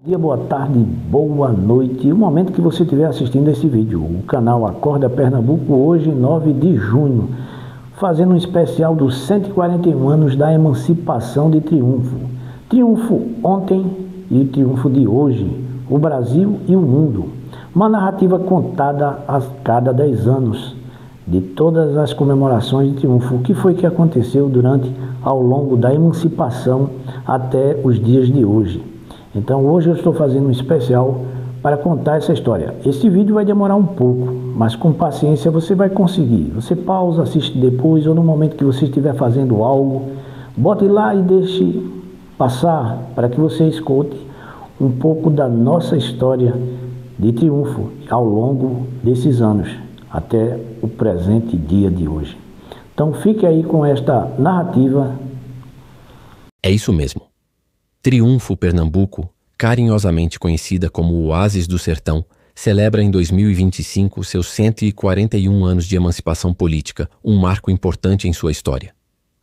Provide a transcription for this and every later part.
Bom dia, boa tarde, boa noite. O momento que você estiver assistindo esse vídeo, o canal Acorda Pernambuco, hoje 9 de junho, fazendo um especial dos 141 anos da emancipação de Triunfo. Triunfo ontem e o triunfo de hoje, o Brasil e o mundo. Uma narrativa contada a cada 10 anos de todas as comemorações de triunfo. O que foi que aconteceu ao longo da emancipação até os dias de hoje. Então hoje eu estou fazendo um especial para contar essa história. Esse vídeo vai demorar um pouco, mas com paciência você vai conseguir. Você pausa, assiste depois ou no momento que você estiver fazendo algo, bote lá e deixe passar para que você escute um pouco da nossa história de triunfo ao longo desses anos, até o presente dia de hoje. Então fique aí com esta narrativa. É isso mesmo. Triunfo, Pernambuco, carinhosamente conhecida como o Oásis do Sertão, celebra em 2025 seus 141 anos de emancipação política, um marco importante em sua história.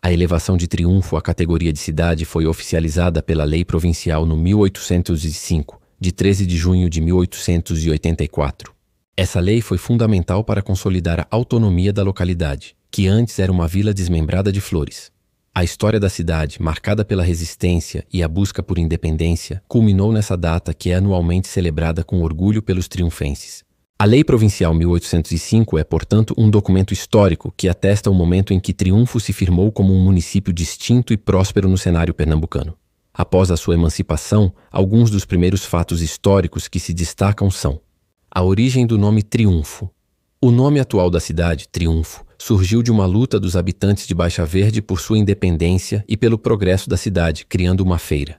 A elevação de Triunfo à categoria de cidade foi oficializada pela Lei Provincial no 1805, de 13 de junho de 1884. Essa lei foi fundamental para consolidar a autonomia da localidade, que antes era uma vila desmembrada de Flores. A história da cidade, marcada pela resistência e a busca por independência, culminou nessa data que é anualmente celebrada com orgulho pelos triunfenses. A Lei Provincial 1805 é, portanto, um documento histórico que atesta o momento em que Triunfo se firmou como um município distinto e próspero no cenário pernambucano. Após a sua emancipação, alguns dos primeiros fatos históricos que se destacam são: a origem do nome Triunfo. O nome atual da cidade, Triunfo, surgiu de uma luta dos habitantes de Baixa Verde por sua independência e pelo progresso da cidade, criando uma feira.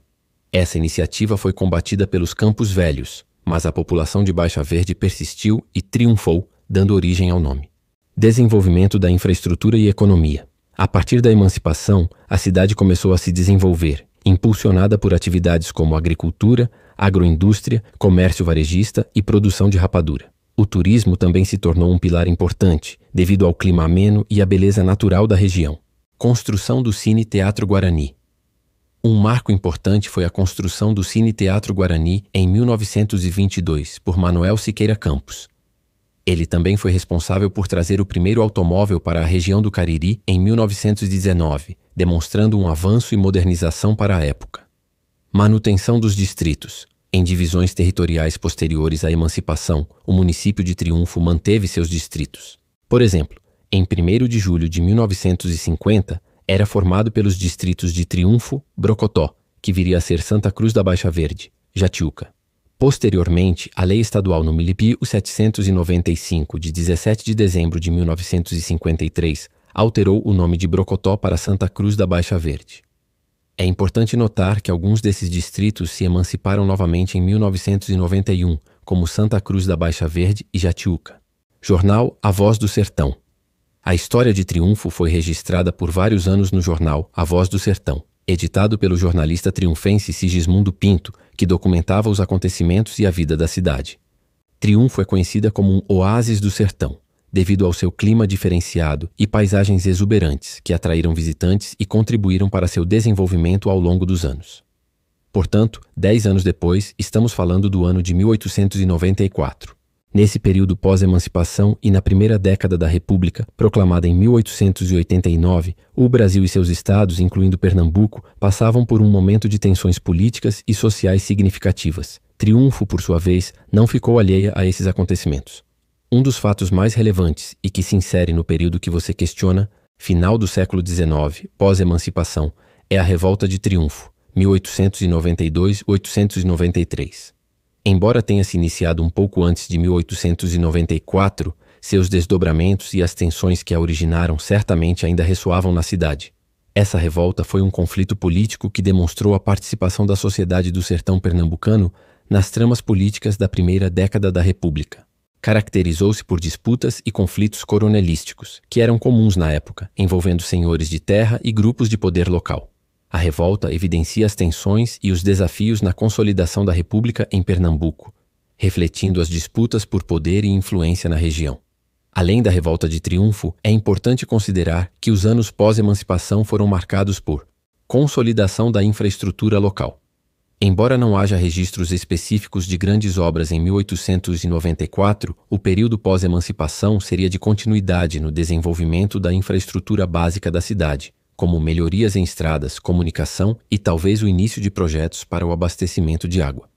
Essa iniciativa foi combatida pelos Campos Velhos, mas a população de Baixa Verde persistiu e triunfou, dando origem ao nome. Desenvolvimento da infraestrutura e economia. A partir da emancipação, a cidade começou a se desenvolver, impulsionada por atividades como agricultura, agroindústria, comércio varejista e produção de rapadura. O turismo também se tornou um pilar importante, devido ao clima ameno e à beleza natural da região. Construção do Cine Teatro Guarani. Um marco importante foi a construção do Cine Teatro Guarani em 1922, por Manuel Siqueira Campos. Ele também foi responsável por trazer o primeiro automóvel para a região do Cariri em 1919, demonstrando um avanço e modernização para a época. Manutenção dos distritos. Em divisões territoriais posteriores à emancipação, o município de Triunfo manteve seus distritos. Por exemplo, em 1º de julho de 1950, era formado pelos distritos de Triunfo, Brocotó, que viria a ser Santa Cruz da Baixa Verde, Jatiuca. Posteriormente, a Lei Estadual no Milipio 795, de 17 de dezembro de 1953, alterou o nome de Brocotó para Santa Cruz da Baixa Verde. É importante notar que alguns desses distritos se emanciparam novamente em 1991, como Santa Cruz da Baixa Verde e Jatiuca. Jornal A Voz do Sertão. A história de Triunfo foi registrada por vários anos no jornal A Voz do Sertão, editado pelo jornalista triunfense Sigismundo Pinto, que documentava os acontecimentos e a vida da cidade. Triunfo é conhecida como um oásis do sertão, devido ao seu clima diferenciado e paisagens exuberantes que atraíram visitantes e contribuíram para seu desenvolvimento ao longo dos anos. Portanto, 10 anos depois, estamos falando do ano de 1894. Nesse período pós-emancipação e na primeira década da República, proclamada em 1889, o Brasil e seus estados, incluindo Pernambuco, passavam por um momento de tensões políticas e sociais significativas. Triunfo, por sua vez, não ficou alheia a esses acontecimentos. Um dos fatos mais relevantes e que se insere no período que você questiona, final do século XIX, pós-emancipação, é a Revolta de Triunfo, 1892-1893. Embora tenha se iniciado um pouco antes de 1894, seus desdobramentos e as tensões que a originaram certamente ainda ressoavam na cidade. Essa revolta foi um conflito político que demonstrou a participação da sociedade do sertão pernambucano nas tramas políticas da primeira década da República. Caracterizou-se por disputas e conflitos coronelísticos, que eram comuns na época, envolvendo senhores de terra e grupos de poder local. A revolta evidencia as tensões e os desafios na consolidação da República em Pernambuco, refletindo as disputas por poder e influência na região. Além da Revolta de Triunfo, é importante considerar que os anos pós-emancipação foram marcados por consolidação da infraestrutura local. Embora não haja registros específicos de grandes obras em 1894, o período pós-emancipação seria de continuidade no desenvolvimento da infraestrutura básica da cidade, como melhorias em estradas, comunicação e talvez o início de projetos para o abastecimento de água.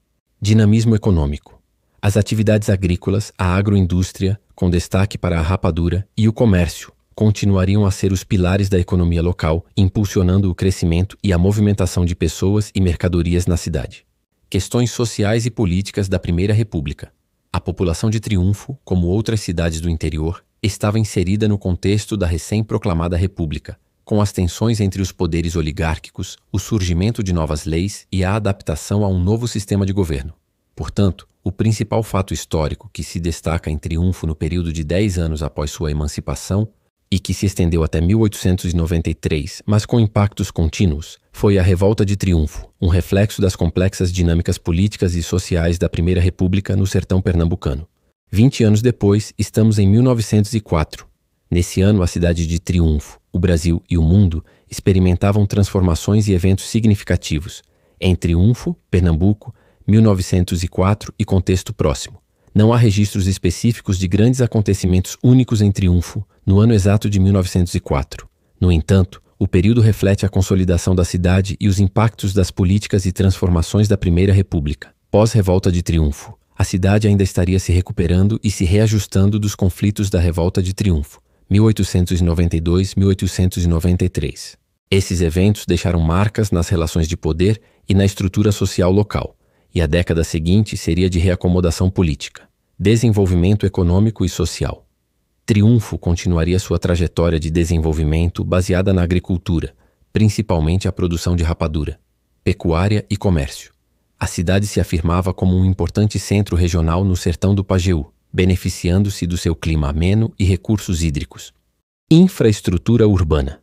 Dinamismo econômico. As atividades agrícolas, a agroindústria, com destaque para a rapadura, e o comércio continuariam a ser os pilares da economia local, impulsionando o crescimento e a movimentação de pessoas e mercadorias na cidade. Questões sociais e políticas da Primeira República. A população de Triunfo, como outras cidades do interior, estava inserida no contexto da recém-proclamada República, com as tensões entre os poderes oligárquicos, o surgimento de novas leis e a adaptação a um novo sistema de governo. Portanto, o principal fato histórico que se destaca em Triunfo no período de 10 anos após sua emancipação e que se estendeu até 1893, mas com impactos contínuos, foi a Revolta de Triunfo, um reflexo das complexas dinâmicas políticas e sociais da Primeira República no sertão pernambucano. 20 anos depois, estamos em 1904. Nesse ano, a cidade de Triunfo, o Brasil e o mundo experimentavam transformações e eventos significativos. Em Triunfo, Pernambuco, 1904 e contexto próximo. Não há registros específicos de grandes acontecimentos únicos em Triunfo no ano exato de 1904. No entanto, o período reflete a consolidação da cidade e os impactos das políticas e transformações da Primeira República. Pós-Revolta de Triunfo, a cidade ainda estaria se recuperando e se reajustando dos conflitos da Revolta de Triunfo, 1892-1893. Esses eventos deixaram marcas nas relações de poder e na estrutura social local, e a década seguinte seria de reacomodação política, desenvolvimento econômico e social. Triunfo continuaria sua trajetória de desenvolvimento baseada na agricultura, principalmente a produção de rapadura, pecuária e comércio. A cidade se afirmava como um importante centro regional no sertão do Pajeú, beneficiando-se do seu clima ameno e recursos hídricos. Infraestrutura urbana.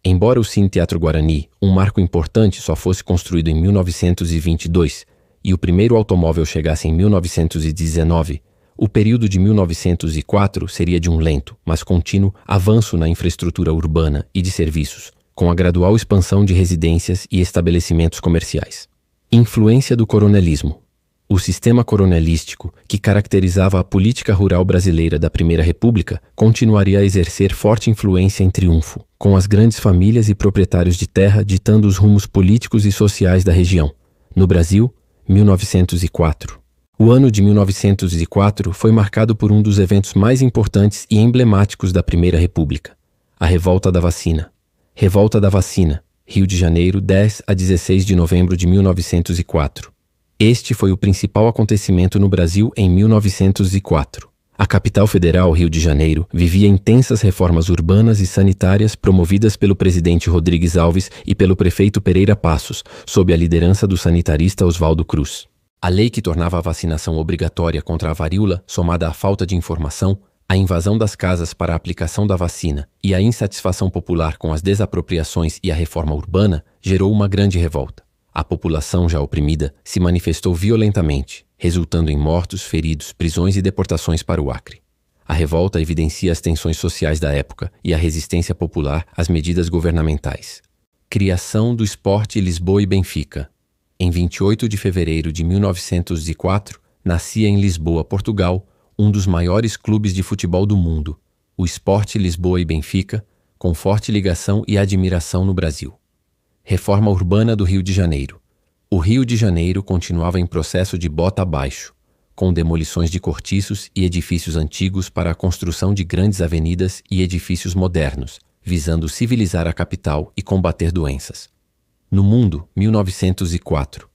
Embora o Cine Teatro Guarani, um marco importante, só fosse construído em 1922 e o primeiro automóvel chegasse em 1919, o período de 1904 seria de um lento, mas contínuo avanço na infraestrutura urbana e de serviços, com a gradual expansão de residências e estabelecimentos comerciais. Influência do coronelismo. O sistema coronelístico, que caracterizava a política rural brasileira da Primeira República, continuaria a exercer forte influência em Triunfo, com as grandes famílias e proprietários de terra ditando os rumos políticos e sociais da região. No Brasil, 1904. O ano de 1904 foi marcado por um dos eventos mais importantes e emblemáticos da Primeira República, a Revolta da Vacina. Revolta da Vacina, Rio de Janeiro, 10 a 16 de novembro de 1904. Este foi o principal acontecimento no Brasil em 1904. A capital federal, Rio de Janeiro, vivia intensas reformas urbanas e sanitárias promovidas pelo presidente Rodrigues Alves e pelo prefeito Pereira Passos, sob a liderança do sanitarista Oswaldo Cruz. A lei que tornava a vacinação obrigatória contra a varíola, somada à falta de informação, a invasão das casas para a aplicação da vacina e a insatisfação popular com as desapropriações e a reforma urbana, gerou uma grande revolta. A população já oprimida se manifestou violentamente, resultando em mortos, feridos, prisões e deportações para o Acre. A revolta evidencia as tensões sociais da época e a resistência popular às medidas governamentais. Criação do Esporte Lisboa e Benfica. Em 28 de fevereiro de 1904, nascia em Lisboa, Portugal, um dos maiores clubes de futebol do mundo, o Esporte Lisboa e Benfica, com forte ligação e admiração no Brasil. Reforma urbana do Rio de Janeiro. O Rio de Janeiro continuava em processo de bota abaixo, com demolições de cortiços e edifícios antigos para a construção de grandes avenidas e edifícios modernos, visando civilizar a capital e combater doenças. No mundo, 1904.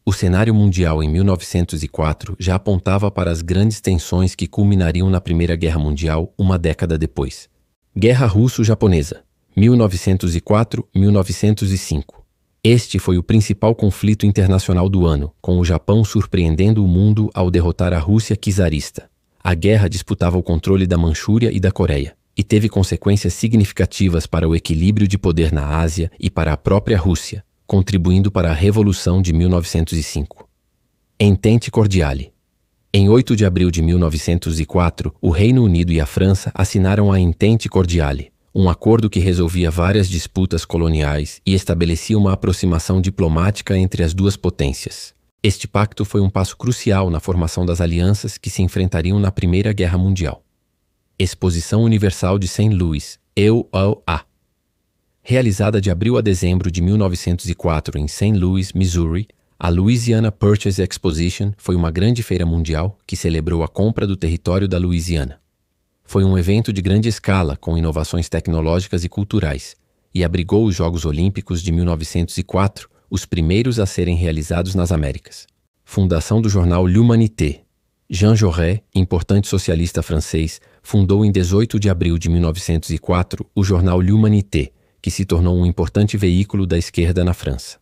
O cenário mundial em 1904 já apontava para as grandes tensões que culminariam na Primeira Guerra Mundial uma década depois. Guerra Russo-Japonesa, 1904-1905. Este foi o principal conflito internacional do ano, com o Japão surpreendendo o mundo ao derrotar a Rússia czarista. A guerra disputava o controle da Manchúria e da Coreia, e teve consequências significativas para o equilíbrio de poder na Ásia e para a própria Rússia, contribuindo para a Revolução de 1905. Entente Cordiale. Em 8 de abril de 1904, o Reino Unido e a França assinaram a Entente Cordiale, um acordo que resolvia várias disputas coloniais e estabelecia uma aproximação diplomática entre as duas potências. Este pacto foi um passo crucial na formação das alianças que se enfrentariam na Primeira Guerra Mundial. Exposição Universal de St. Louis, EULA. Realizada de abril a dezembro de 1904 em St. Louis, Missouri, a Louisiana Purchase Exposition foi uma grande feira mundial que celebrou a compra do território da Louisiana. Foi um evento de grande escala com inovações tecnológicas e culturais e abrigou os Jogos Olímpicos de 1904, os primeiros a serem realizados nas Américas. Fundação do jornal L'Humanité. Jean Jaurès, importante socialista francês, fundou em 18 de abril de 1904 o jornal L'Humanité, que se tornou um importante veículo da esquerda na França.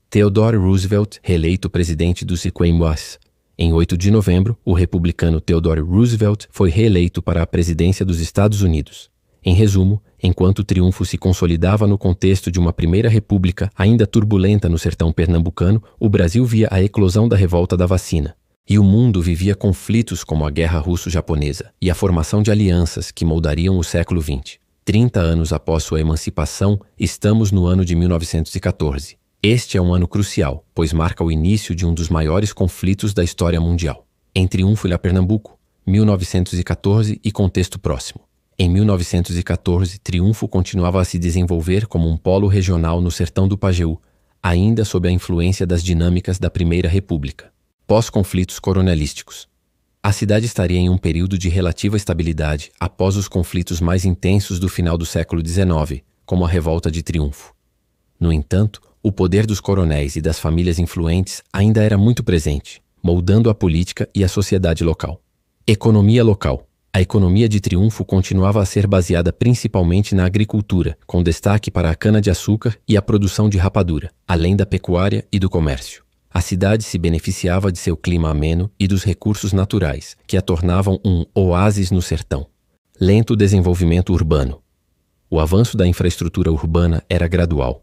Theodore Roosevelt, reeleito presidente dos Sequoias. Em 8 de novembro, o republicano Theodore Roosevelt foi reeleito para a presidência dos Estados Unidos. Em resumo, enquanto o triunfo se consolidava no contexto de uma primeira república ainda turbulenta no sertão pernambucano, o Brasil via a eclosão da revolta da vacina. E o mundo vivia conflitos como a Guerra Russo-Japonesa e a formação de alianças que moldariam o século XX. 30 anos após sua emancipação, estamos no ano de 1914. Este é um ano crucial, pois marca o início de um dos maiores conflitos da história mundial. Em Triunfo, Pernambuco, 1914 e contexto próximo. Em 1914, Triunfo continuava a se desenvolver como um polo regional no sertão do Pajeú, ainda sob a influência das dinâmicas da Primeira República. Pós-conflitos coronelísticos. A cidade estaria em um período de relativa estabilidade após os conflitos mais intensos do final do século XIX, como a Revolta de Triunfo. No entanto, o poder dos coronéis e das famílias influentes ainda era muito presente, moldando a política e a sociedade local. Economia local. A economia de Triunfo continuava a ser baseada principalmente na agricultura, com destaque para a cana-de-açúcar e a produção de rapadura, além da pecuária e do comércio. A cidade se beneficiava de seu clima ameno e dos recursos naturais, que a tornavam um oásis no sertão. Lento desenvolvimento urbano. O avanço da infraestrutura urbana era gradual.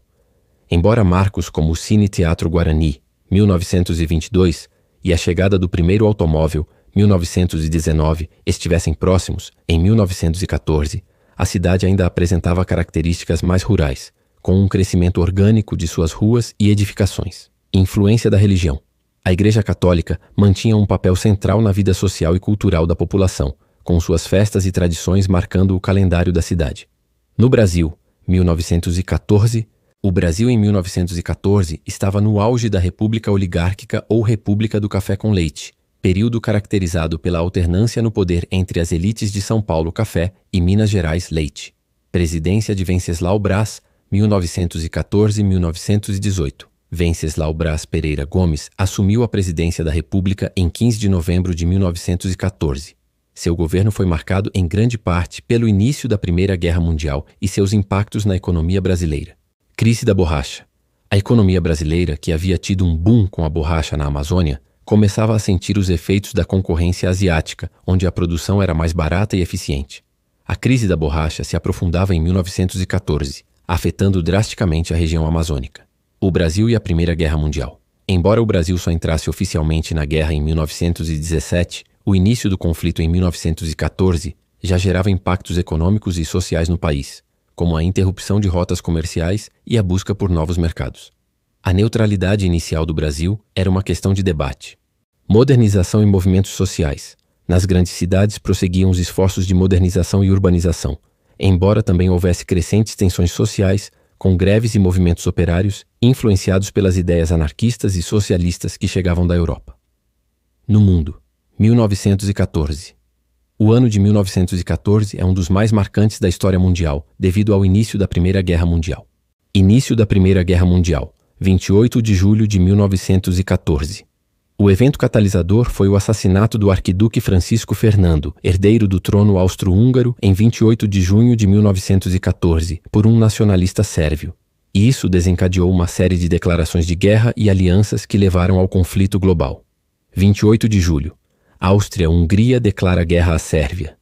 Embora marcos como o Cine Teatro Guarani, 1922, e a chegada do primeiro automóvel, 1919, estivessem próximos, em 1914, a cidade ainda apresentava características mais rurais, com um crescimento orgânico de suas ruas e edificações. Influência da religião. A Igreja Católica mantinha um papel central na vida social e cultural da população, com suas festas e tradições marcando o calendário da cidade. No Brasil, 1914, o Brasil em 1914 estava no auge da República Oligárquica ou República do Café com Leite, período caracterizado pela alternância no poder entre as elites de São Paulo Café e Minas Gerais Leite. Presidência de Venceslau Braz, 1914-1918. Venceslau Braz Pereira Gomes assumiu a presidência da República em 15 de novembro de 1914. Seu governo foi marcado em grande parte pelo início da Primeira Guerra Mundial e seus impactos na economia brasileira. Crise da borracha. A economia brasileira, que havia tido um boom com a borracha na Amazônia, começava a sentir os efeitos da concorrência asiática, onde a produção era mais barata e eficiente. A crise da borracha se aprofundava em 1914, afetando drasticamente a região amazônica. O Brasil e a Primeira Guerra Mundial. Embora o Brasil só entrasse oficialmente na guerra em 1917, o início do conflito em 1914 já gerava impactos econômicos e sociais no país, como a interrupção de rotas comerciais e a busca por novos mercados. A neutralidade inicial do Brasil era uma questão de debate. Modernização e movimentos sociais. Nas grandes cidades prosseguiam os esforços de modernização e urbanização, embora também houvesse crescentes tensões sociais, com greves e movimentos operários influenciados pelas ideias anarquistas e socialistas que chegavam da Europa. No mundo, 1914. O ano de 1914 é um dos mais marcantes da história mundial, devido ao início da Primeira Guerra Mundial. Início da Primeira Guerra Mundial, 28 de julho de 1914. O evento catalisador foi o assassinato do arquiduque Francisco Fernando, herdeiro do trono austro-húngaro, em 28 de junho de 1914, por um nacionalista sérvio. E isso desencadeou uma série de declarações de guerra e alianças que levaram ao conflito global. 28 de julho. Áustria-Hungria declara guerra à Sérvia.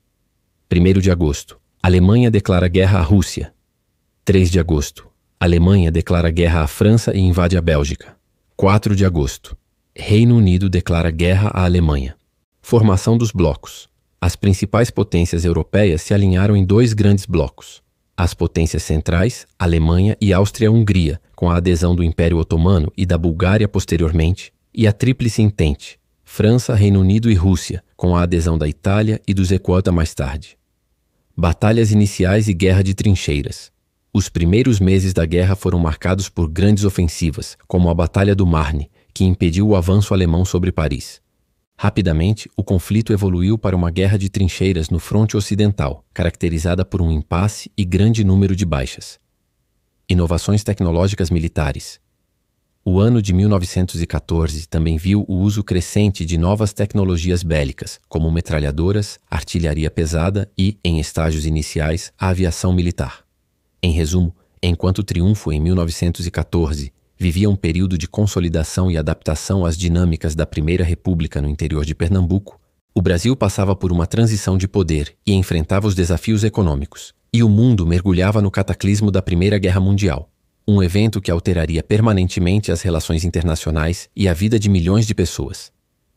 1º de agosto. Alemanha declara guerra à Rússia. 3 de agosto. Alemanha declara guerra à França e invade a Bélgica. 4 de agosto. Reino Unido declara guerra à Alemanha. Formação dos blocos. As principais potências europeias se alinharam em 2 grandes blocos. as potências centrais, Alemanha e Áustria-Hungria, com a adesão do Império Otomano e da Bulgária posteriormente, e a Tríplice Entente, França, Reino Unido e Rússia, com a adesão da Itália e dos Equata mais tarde. Batalhas iniciais e guerra de trincheiras. Os primeiros meses da guerra foram marcados por grandes ofensivas, como a Batalha do Marne, que impediu o avanço alemão sobre Paris. Rapidamente, o conflito evoluiu para uma guerra de trincheiras no fronte ocidental, caracterizada por um impasse e grande número de baixas. Inovações tecnológicas militares. O ano de 1914 também viu o uso crescente de novas tecnologias bélicas, como metralhadoras, artilharia pesada e, em estágios iniciais, a aviação militar. Em resumo, enquanto o triunfo em 1914 vivia um período de consolidação e adaptação às dinâmicas da Primeira República no interior de Pernambuco, o Brasil passava por uma transição de poder e enfrentava os desafios econômicos, e o mundo mergulhava no cataclismo da Primeira Guerra Mundial, um evento que alteraria permanentemente as relações internacionais e a vida de milhões de pessoas.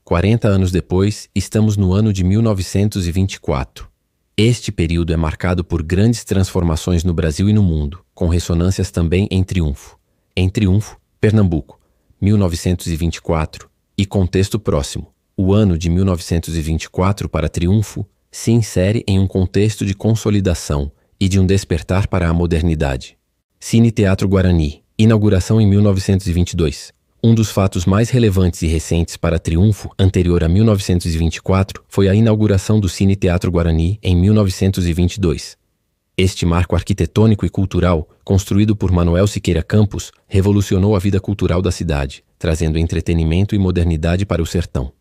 40 anos depois, estamos no ano de 1924. Este período é marcado por grandes transformações no Brasil e no mundo, com ressonâncias também em Triunfo. Em Triunfo, Pernambuco, 1924, e contexto próximo. O ano de 1924 para Triunfo se insere em um contexto de consolidação e de um despertar para a modernidade. Cine Teatro Guarani, inauguração em 1922. Um dos fatos mais relevantes e recentes para Triunfo, anterior a 1924, foi a inauguração do Cine Teatro Guarani em 1922. Este marco arquitetônico e cultural, construído por Manuel Siqueira Campos, revolucionou a vida cultural da cidade, trazendo entretenimento e modernidade para o sertão.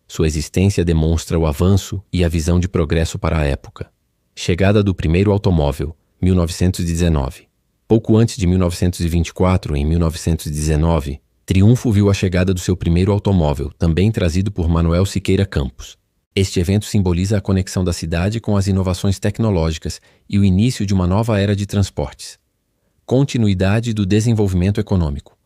Sua existência demonstra o avanço e a visão de progresso para a época. Chegada do primeiro automóvel, 1919. Pouco antes de 1924, em 1919, Triunfo viu a chegada do seu primeiro automóvel, também trazido por Manuel Siqueira Campos. Este evento simboliza a conexão da cidade com as inovações tecnológicas e o início de uma nova era de transportes. Continuidade do desenvolvimento econômico.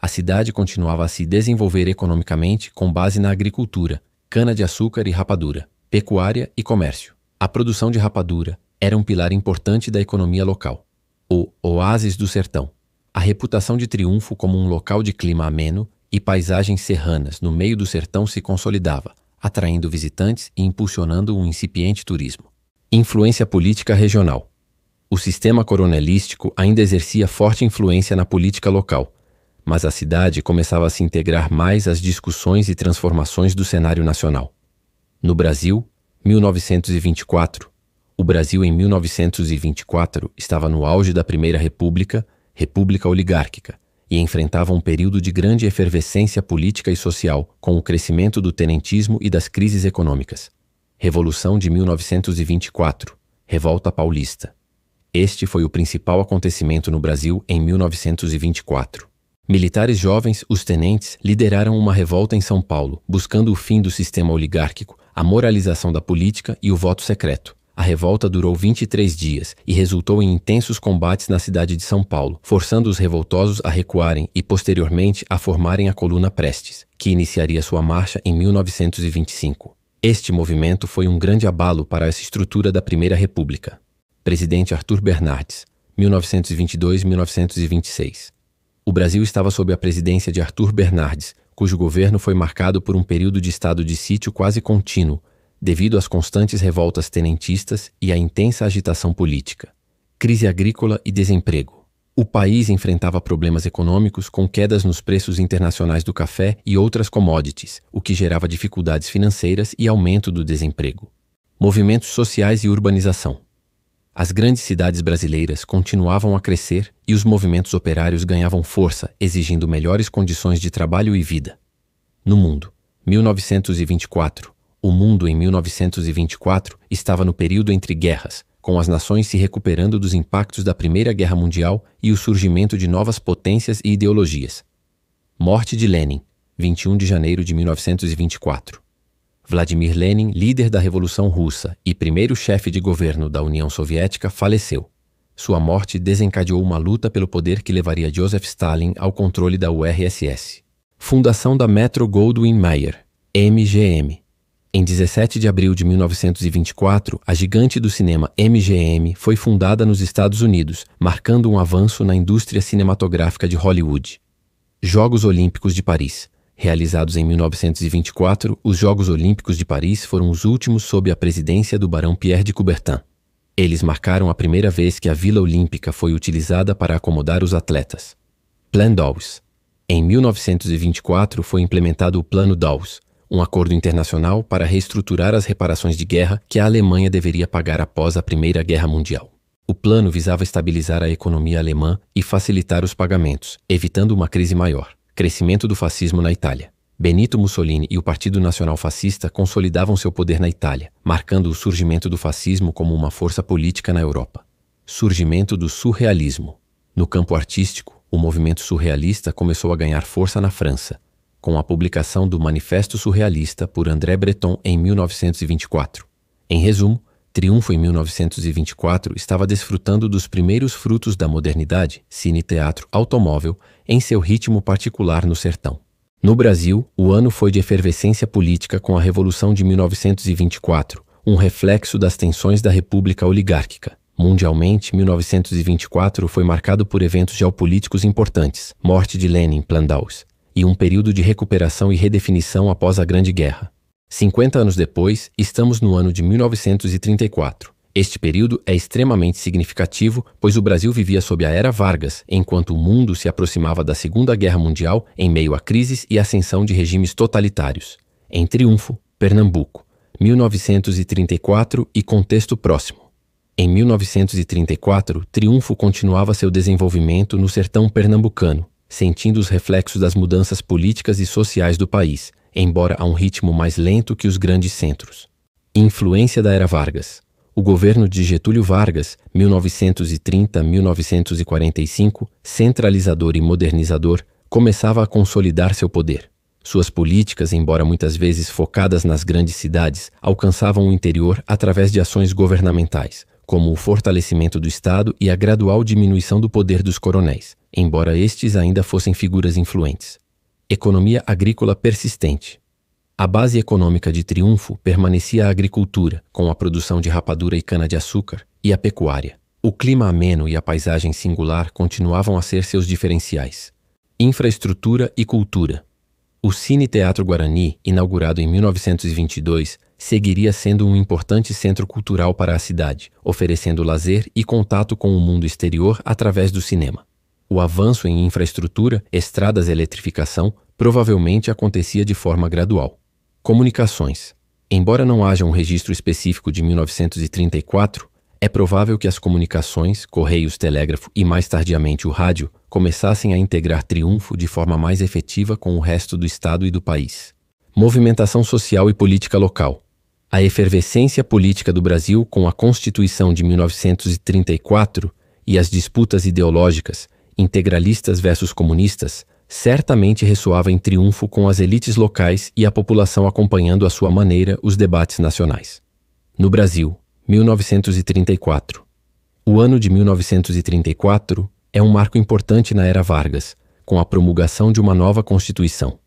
A cidade continuava a se desenvolver economicamente com base na agricultura, cana-de-açúcar e rapadura, pecuária e comércio. A produção de rapadura era um pilar importante da economia local. O Oásis do Sertão. A reputação de Triunfo como um local de clima ameno e paisagens serranas no meio do sertão se consolidava, atraindo visitantes e impulsionando um incipiente turismo. Influência política regional. O sistema coronelístico ainda exercia forte influência na política local, mas a cidade começava a se integrar mais às discussões e transformações do cenário nacional. No Brasil, 1924. O Brasil em 1924 estava no auge da Primeira República, República Oligárquica, e enfrentava um período de grande efervescência política e social, com o crescimento do tenentismo e das crises econômicas. Revolução de 1924, Revolta Paulista. Este foi o principal acontecimento no Brasil em 1924. Militares jovens, os tenentes, lideraram uma revolta em São Paulo, buscando o fim do sistema oligárquico, a moralização da política e o voto secreto. A revolta durou 23 dias e resultou em intensos combates na cidade de São Paulo, forçando os revoltosos a recuarem e, posteriormente, a formarem a Coluna Prestes, que iniciaria sua marcha em 1925. Este movimento foi um grande abalo para essa estrutura da Primeira República. Presidente Arthur Bernardes, 1922-1926. O Brasil estava sob a presidência de Arthur Bernardes, cujo governo foi marcado por um período de estado de sítio quase contínuo, devido às constantes revoltas tenentistas e à intensa agitação política. Crise agrícola e desemprego. O país enfrentava problemas econômicos com quedas nos preços internacionais do café e outras commodities, o que gerava dificuldades financeiras e aumento do desemprego. Movimentos sociais e urbanização. As grandes cidades brasileiras continuavam a crescer e os movimentos operários ganhavam força, exigindo melhores condições de trabalho e vida. No mundo, 1924. O mundo em 1924 estava no período entre guerras, com as nações se recuperando dos impactos da Primeira Guerra Mundial e o surgimento de novas potências e ideologias. Morte de Lenin, 21 de janeiro de 1924. Vladimir Lenin, líder da Revolução Russa e primeiro chefe de governo da União Soviética, faleceu. Sua morte desencadeou uma luta pelo poder que levaria Joseph Stalin ao controle da URSS. Fundação da Metro-Goldwyn-Mayer, MGM. Em 17 de abril de 1924, a gigante do cinema MGM foi fundada nos Estados Unidos, marcando um avanço na indústria cinematográfica de Hollywood. Jogos Olímpicos de Paris. Realizados em 1924, os Jogos Olímpicos de Paris foram os últimos sob a presidência do barão Pierre de Coubertin. Eles marcaram a primeira vez que a Vila Olímpica foi utilizada para acomodar os atletas. Plan Dawes. Em 1924 foi implementado o Plano Dawes, um acordo internacional para reestruturar as reparações de guerra que a Alemanha deveria pagar após a Primeira Guerra Mundial. O plano visava estabilizar a economia alemã e facilitar os pagamentos, evitando uma crise maior. Crescimento do fascismo na Itália. Benito Mussolini e o Partido Nacional Fascista consolidavam seu poder na Itália, marcando o surgimento do fascismo como uma força política na Europa. Surgimento do surrealismo. No campo artístico, o movimento surrealista começou a ganhar força na França, com a publicação do Manifesto Surrealista por André Breton em 1924. Em resumo, Triunfo em 1924 estava desfrutando dos primeiros frutos da modernidade, cine, teatro, automóvel, em seu ritmo particular no sertão. No Brasil, o ano foi de efervescência política com a Revolução de 1924, um reflexo das tensões da República Oligárquica. Mundialmente, 1924 foi marcado por eventos geopolíticos importantes, morte de Lenin, Plan Dawes, e um período de recuperação e redefinição após a Grande Guerra. 50 anos depois, estamos no ano de 1934. Este período é extremamente significativo, pois o Brasil vivia sob a Era Vargas, enquanto o mundo se aproximava da Segunda Guerra Mundial em meio a crises e ascensão de regimes totalitários. Em Triunfo, Pernambuco, 1934 e contexto próximo. Em 1934, Triunfo continuava seu desenvolvimento no sertão pernambucano, sentindo os reflexos das mudanças políticas e sociais do país, embora a um ritmo mais lento que os grandes centros. Influência da Era Vargas. O governo de Getúlio Vargas, 1930-1945, centralizador e modernizador, começava a consolidar seu poder. Suas políticas, embora muitas vezes focadas nas grandes cidades, alcançavam o interior através de ações governamentais, como o fortalecimento do Estado e a gradual diminuição do poder dos coronéis, embora estes ainda fossem figuras influentes. Economia agrícola persistente. A base econômica de Triunfo permanecia a agricultura, com a produção de rapadura e cana-de-açúcar, e a pecuária. O clima ameno e a paisagem singular continuavam a ser seus diferenciais. Infraestrutura e cultura. O Cine Teatro Guarani, inaugurado em 1922, seguiria sendo um importante centro cultural para a cidade, oferecendo lazer e contato com o mundo exterior através do cinema. O avanço em infraestrutura, estradas e eletrificação provavelmente acontecia de forma gradual. Comunicações. Embora não haja um registro específico de 1934, é provável que as comunicações, correios, telégrafo e mais tardiamente o rádio, começassem a integrar Triunfo de forma mais efetiva com o resto do estado e do país. Movimentação social e política local. A efervescência política do Brasil com a Constituição de 1934 e as disputas ideológicas, integralistas versus comunistas, certamente ressoava em Triunfo com as elites locais e a população acompanhando à sua maneira os debates nacionais. No Brasil, 1934. O ano de 1934 é um marco importante na Era Vargas, com a promulgação de uma nova Constituição.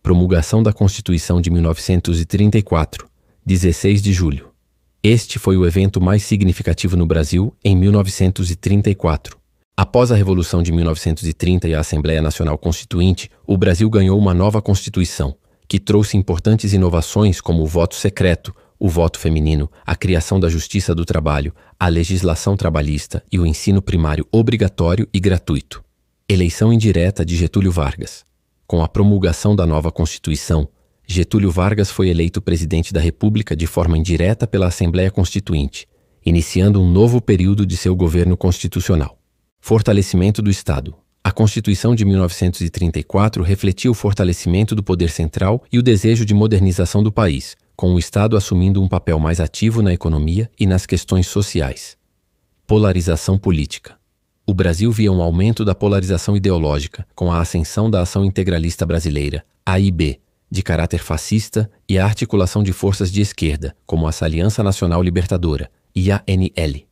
Promulgação da Constituição de 1934, 16 de julho. Este foi o evento mais significativo no Brasil em 1934. Após a Revolução de 1930 e a Assembleia Nacional Constituinte, o Brasil ganhou uma nova Constituição, que trouxe importantes inovações como o voto secreto, o voto feminino, a criação da Justiça do Trabalho, a legislação trabalhista e o ensino primário obrigatório e gratuito. Eleição indireta de Getúlio Vargas. Com a promulgação da nova Constituição, Getúlio Vargas foi eleito presidente da República de forma indireta pela Assembleia Constituinte, iniciando um novo período de seu governo constitucional. Fortalecimento do Estado. A Constituição de 1934 refletia o fortalecimento do poder central e o desejo de modernização do país, com o Estado assumindo um papel mais ativo na economia e nas questões sociais. Polarização política. O Brasil via um aumento da polarização ideológica, com a ascensão da Ação Integralista Brasileira, AIB, de caráter fascista, e a articulação de forças de esquerda, como a Aliança Nacional Libertadora, IANL.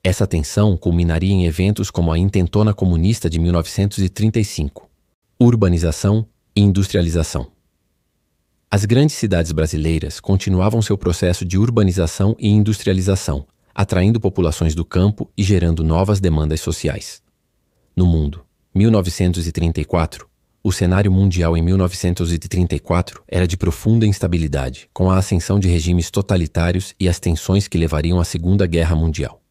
Essa tensão culminaria em eventos como a Intentona Comunista de 1935. Urbanização e industrialização. As grandes cidades brasileiras continuavam seu processo de urbanização e industrialização, atraindo populações do campo e gerando novas demandas sociais. No mundo, 1934, o cenário mundial em 1934 era de profunda instabilidade, com a ascensão de regimes totalitários e as tensões que levariam à Segunda Guerra Mundial.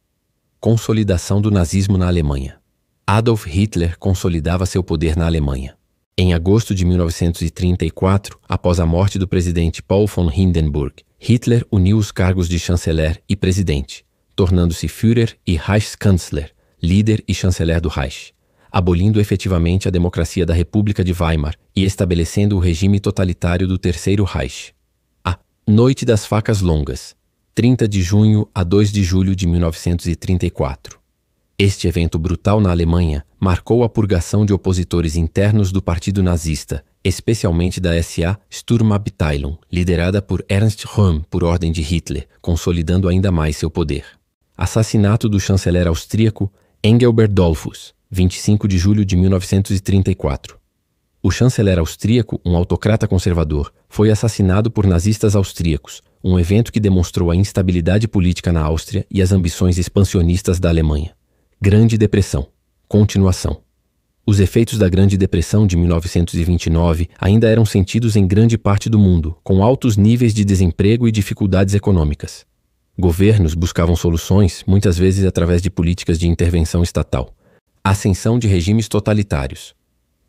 Consolidação do nazismo na Alemanha. Adolf Hitler consolidava seu poder na Alemanha. Em agosto de 1934, após a morte do presidente Paul von Hindenburg, Hitler uniu os cargos de chanceler e presidente, tornando-se Führer e Reichskanzler, líder e chanceler do Reich, abolindo efetivamente a democracia da República de Weimar e estabelecendo o regime totalitário do Terceiro Reich. A Noite das Facas Longas, 30 de junho a 2 de julho de 1934. Este evento brutal na Alemanha marcou a purgação de opositores internos do Partido Nazista, especialmente da SA Sturmabteilung, liderada por Ernst Röhm por ordem de Hitler, consolidando ainda mais seu poder. Assassinato do chanceler austríaco Engelbert Dollfuss, 25 de julho de 1934. O chanceler austríaco, um autocrata conservador, foi assassinado por nazistas austríacos, um evento que demonstrou a instabilidade política na Áustria e as ambições expansionistas da Alemanha. Grande Depressão. Continuação. Os efeitos da Grande Depressão de 1929 ainda eram sentidos em grande parte do mundo, com altos níveis de desemprego e dificuldades econômicas. Governos buscavam soluções, muitas vezes através de políticas de intervenção estatal. Ascensão de regimes totalitários.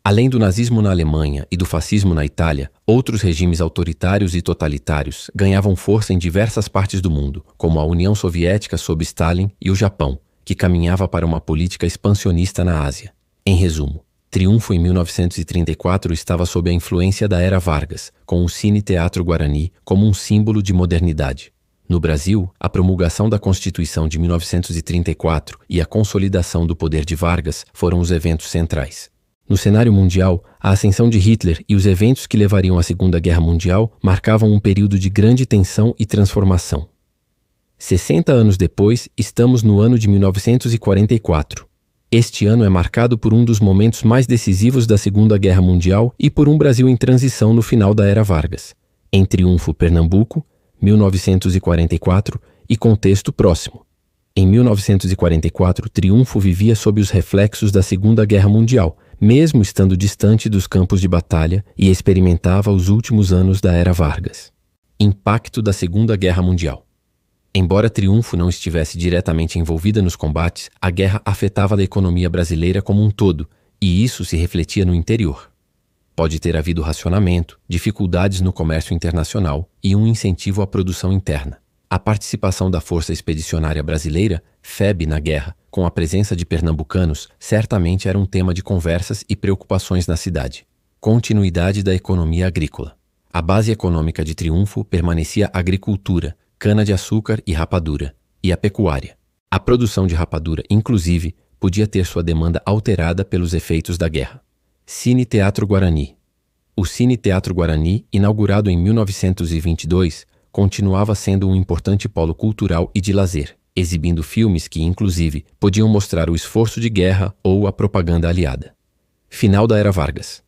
Além do nazismo na Alemanha e do fascismo na Itália, outros regimes autoritários e totalitários ganhavam força em diversas partes do mundo, como a União Soviética sob Stalin e o Japão, que caminhava para uma política expansionista na Ásia. Em resumo, Triunfo em 1934 estava sob a influência da Era Vargas, com o Cine Teatro Guarani como um símbolo de modernidade. No Brasil, a promulgação da Constituição de 1934 e a consolidação do poder de Vargas foram os eventos centrais. No cenário mundial, a ascensão de Hitler e os eventos que levariam à Segunda Guerra Mundial marcavam um período de grande tensão e transformação. 60 anos depois, estamos no ano de 1944. Este ano é marcado por um dos momentos mais decisivos da Segunda Guerra Mundial e por um Brasil em transição no final da Era Vargas. Em Triunfo, Pernambuco, 1944, e contexto próximo. Em 1944, Triunfo vivia sob os reflexos da Segunda Guerra Mundial, mesmo estando distante dos campos de batalha, e experimentava os últimos anos da Era Vargas. Impacto da Segunda Guerra Mundial. Embora Triunfo não estivesse diretamente envolvida nos combates, a guerra afetava a economia brasileira como um todo, e isso se refletia no interior. Pode ter havido racionamento, dificuldades no comércio internacional e um incentivo à produção interna. A participação da Força Expedicionária Brasileira, FEB, na guerra, com a presença de pernambucanos, certamente era um tema de conversas e preocupações na cidade. Continuidade da economia agrícola. A base econômica de Triunfo permanecia a agricultura, cana-de-açúcar e rapadura, e a pecuária. A produção de rapadura, inclusive, podia ter sua demanda alterada pelos efeitos da guerra. Cine Teatro Guarani. O Cine Teatro Guarani, inaugurado em 1922, continuava sendo um importante polo cultural e de lazer, exibindo filmes que, inclusive, podiam mostrar o esforço de guerra ou a propaganda aliada. Final da Era Vargas.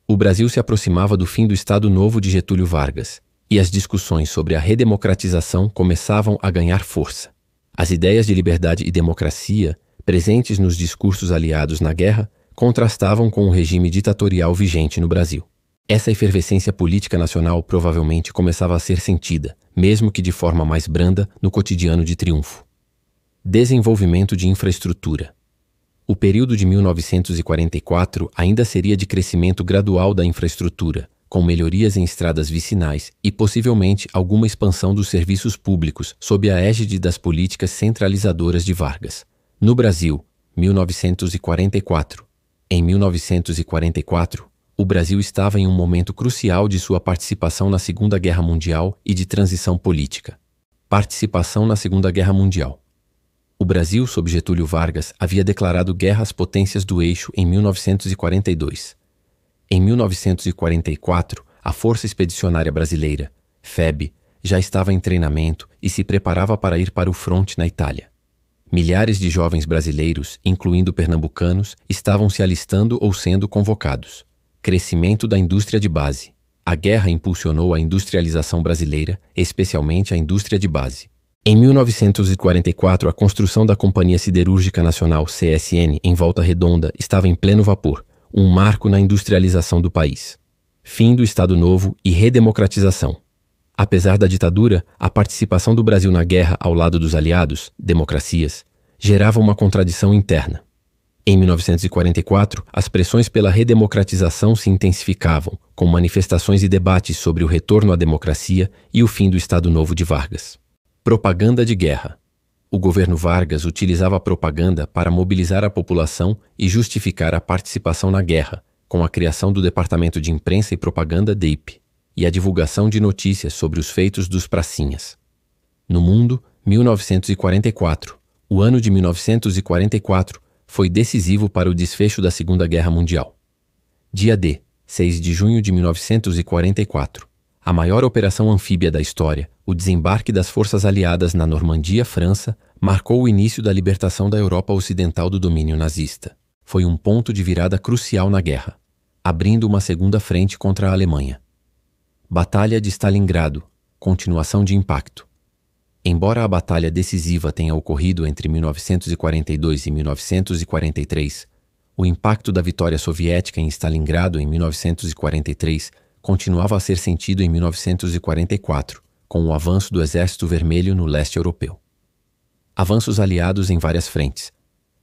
O Brasil se aproximava do fim do Estado Novo de Getúlio Vargas, e as discussões sobre a redemocratização começavam a ganhar força. As ideias de liberdade e democracia, presentes nos discursos aliados na guerra, contrastavam com o regime ditatorial vigente no Brasil. Essa efervescência política nacional provavelmente começava a ser sentida, mesmo que de forma mais branda, no cotidiano de Triunfo. Desenvolvimento de infraestrutura. O período de 1944 ainda seria de crescimento gradual da infraestrutura, com melhorias em estradas vicinais e possivelmente alguma expansão dos serviços públicos sob a égide das políticas centralizadoras de Vargas. No Brasil, 1944. Em 1944, o Brasil estava em um momento crucial de sua participação na Segunda Guerra Mundial e de transição política. Participação na Segunda Guerra Mundial. O Brasil, sob Getúlio Vargas, havia declarado guerra às potências do eixo em 1942. Em 1944, a Força Expedicionária Brasileira, FEB, já estava em treinamento e se preparava para ir para o fronte na Itália. Milhares de jovens brasileiros, incluindo pernambucanos, estavam se alistando ou sendo convocados. Crescimento da indústria de base. A guerra impulsionou a industrialização brasileira, especialmente a indústria de base. Em 1944, a construção da Companhia Siderúrgica Nacional, CSN, em Volta Redonda, estava em pleno vapor, um marco na industrialização do país. Fim do Estado Novo e redemocratização. Apesar da ditadura, a participação do Brasil na guerra ao lado dos aliados, democracias, gerava uma contradição interna. Em 1944, as pressões pela redemocratização se intensificavam, com manifestações e debates sobre o retorno à democracia e o fim do Estado Novo de Vargas. Propaganda de guerra. O governo Vargas utilizava a propaganda para mobilizar a população e justificar a participação na guerra, com a criação do Departamento de Imprensa e Propaganda DIP, e a divulgação de notícias sobre os feitos dos pracinhas. No mundo, 1944. O ano de 1944 foi decisivo para o desfecho da Segunda Guerra Mundial. Dia D, 6 de junho de 1944. A maior operação anfíbia da história, o desembarque das forças aliadas na Normandia, França, marcou o início da libertação da Europa Ocidental do domínio nazista. Foi um ponto de virada crucial na guerra, abrindo uma segunda frente contra a Alemanha. Batalha de Stalingrado, continuação de impacto. Embora a batalha decisiva tenha ocorrido entre 1942 e 1943, o impacto da vitória soviética em Stalingrado em 1943 continuava a ser sentido em 1944, com o avanço do Exército Vermelho no leste europeu. Avanços aliados em várias frentes.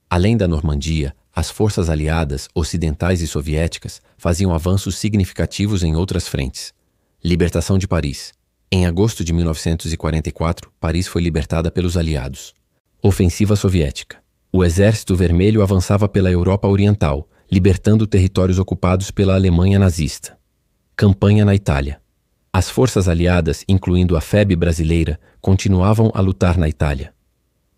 Além da Normandia, as forças aliadas, ocidentais e soviéticas, faziam avanços significativos em outras frentes. Libertação de Paris. Em agosto de 1944, Paris foi libertada pelos aliados. Ofensiva soviética. O Exército Vermelho avançava pela Europa Oriental, libertando territórios ocupados pela Alemanha nazista. Campanha na Itália. As forças aliadas, incluindo a FEB brasileira, continuavam a lutar na Itália.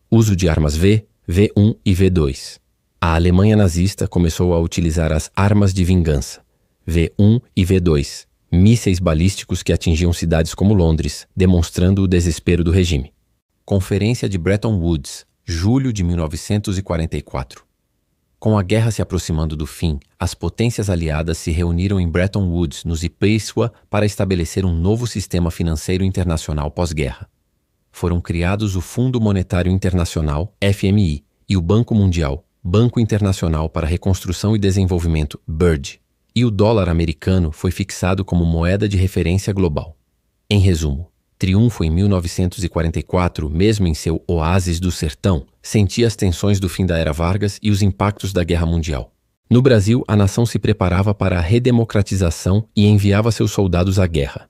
Uso de armas V, V1 e V2. A Alemanha nazista começou a utilizar as armas de vingança, V1 e V2, mísseis balísticos que atingiam cidades como Londres, demonstrando o desespero do regime. Conferência de Bretton Woods, julho de 1944. Com a guerra se aproximando do fim, as potências aliadas se reuniram em Bretton Woods, no Zippersua, para estabelecer um novo sistema financeiro internacional pós-guerra. Foram criados o Fundo Monetário Internacional, FMI, e o Banco Mundial, Banco Internacional para Reconstrução e Desenvolvimento, BIRD, e o dólar americano foi fixado como moeda de referência global. Em resumo, Triunfo em 1944, mesmo em seu oásis do sertão, sentia as tensões do fim da era Vargas e os impactos da Guerra Mundial. No Brasil, a nação se preparava para a redemocratização e enviava seus soldados à guerra.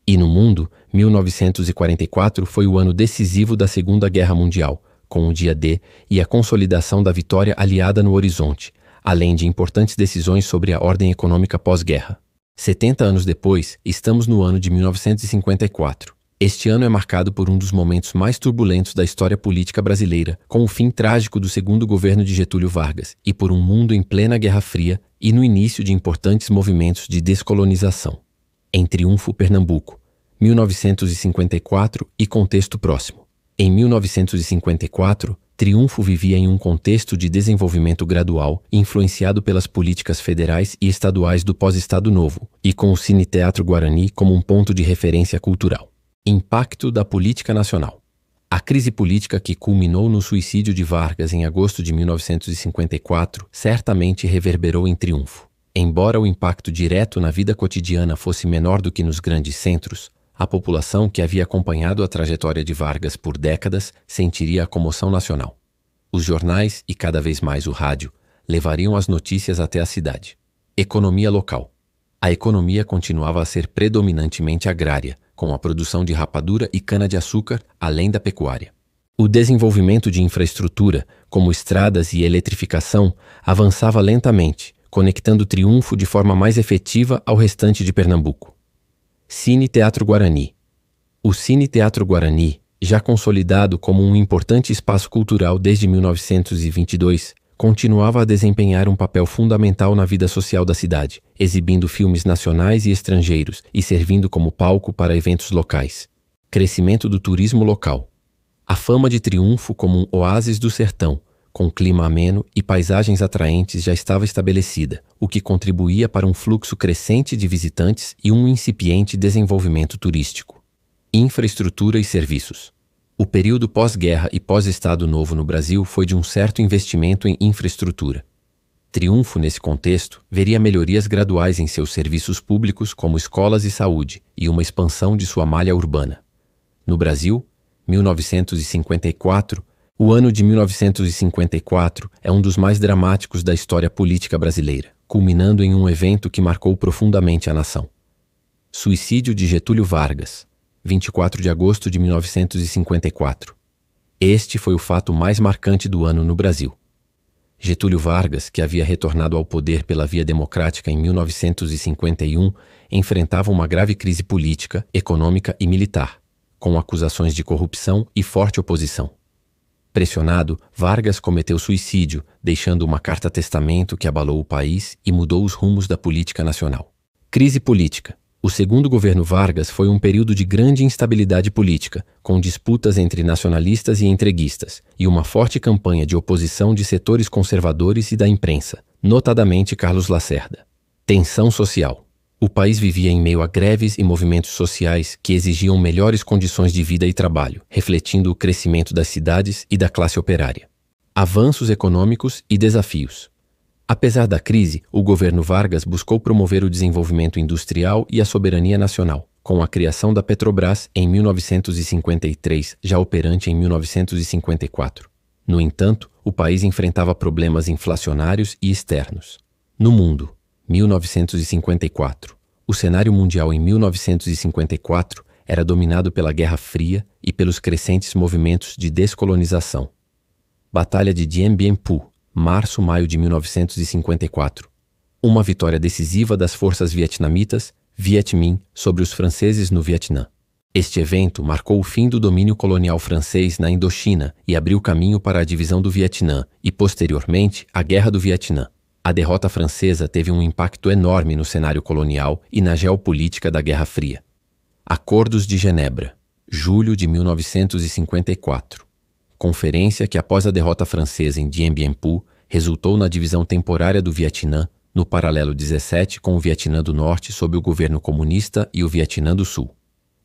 E no mundo, 1944 foi o ano decisivo da Segunda Guerra Mundial, com o dia D e a consolidação da vitória aliada no horizonte, além de importantes decisões sobre a ordem econômica pós-guerra. 70 anos depois, estamos no ano de 1954. Este ano é marcado por um dos momentos mais turbulentos da história política brasileira, com o fim trágico do segundo governo de Getúlio Vargas e por um mundo em plena Guerra Fria e no início de importantes movimentos de descolonização. Em Triunfo, Pernambuco, 1954 e contexto próximo. Em 1954, Triunfo vivia em um contexto de desenvolvimento gradual, influenciado pelas políticas federais e estaduais do pós-Estado Novo, e com o Cine Teatro Guarani como um ponto de referência cultural. Impacto da política nacional. A crise política que culminou no suicídio de Vargas em agosto de 1954 certamente reverberou em Triunfo. Embora o impacto direto na vida cotidiana fosse menor do que nos grandes centros, a população que havia acompanhado a trajetória de Vargas por décadas sentiria a comoção nacional. Os jornais e cada vez mais o rádio levariam as notícias até a cidade. Economia local. A economia continuava a ser predominantemente agrária, com a produção de rapadura e cana-de-açúcar, além da pecuária. O desenvolvimento de infraestrutura, como estradas e eletrificação, avançava lentamente, conectando Triunfo de forma mais efetiva ao restante de Pernambuco. Cine Teatro Guarani. O Cine Teatro Guarani, já consolidado como um importante espaço cultural desde 1922, continuava a desempenhar um papel fundamental na vida social da cidade, exibindo filmes nacionais e estrangeiros e servindo como palco para eventos locais. Crescimento do turismo local. A fama de Triunfo como um oásis do sertão, com clima ameno e paisagens atraentes, já estava estabelecida, o que contribuía para um fluxo crescente de visitantes e um incipiente desenvolvimento turístico. Infraestrutura e serviços. O período pós-guerra e pós-Estado Novo no Brasil foi de um certo investimento em infraestrutura. Triunfo, nesse contexto, veria melhorias graduais em seus serviços públicos, como escolas e saúde, e uma expansão de sua malha urbana. No Brasil, 1954, o ano de 1954 é um dos mais dramáticos da história política brasileira, culminando em um evento que marcou profundamente a nação. Suicídio de Getúlio Vargas, 24 de agosto de 1954. Este foi o fato mais marcante do ano no Brasil. Getúlio Vargas, que havia retornado ao poder pela via democrática em 1951, enfrentava uma grave crise política, econômica e militar, com acusações de corrupção e forte oposição. Pressionado, Vargas cometeu suicídio, deixando uma carta-testamento que abalou o país e mudou os rumos da política nacional. Crise política. O segundo governo Vargas foi um período de grande instabilidade política, com disputas entre nacionalistas e entreguistas, e uma forte campanha de oposição de setores conservadores e da imprensa, notadamente Carlos Lacerda. Tensão social. O país vivia em meio a greves e movimentos sociais que exigiam melhores condições de vida e trabalho, refletindo o crescimento das cidades e da classe operária. Avanços econômicos e desafios. Apesar da crise, o governo Vargas buscou promover o desenvolvimento industrial e a soberania nacional, com a criação da Petrobras em 1953, já operante em 1954. No entanto, o país enfrentava problemas inflacionários e externos. No mundo, 1954. O cenário mundial em 1954 era dominado pela Guerra Fria e pelos crescentes movimentos de descolonização. Batalha de Dien Bien Phu, março-maio de 1954. Uma vitória decisiva das forças vietnamitas, Viet Minh, sobre os franceses no Vietnã. Este evento marcou o fim do domínio colonial francês na Indochina e abriu caminho para a divisão do Vietnã e, posteriormente, a Guerra do Vietnã. A derrota francesa teve um impacto enorme no cenário colonial e na geopolítica da Guerra Fria. Acordos de Genebra, julho de 1954. Conferência que, após a derrota francesa em Dien Bien Phu, resultou na divisão temporária do Vietnã, no paralelo 17 com o Vietnã do Norte sob o governo comunista e o Vietnã do Sul.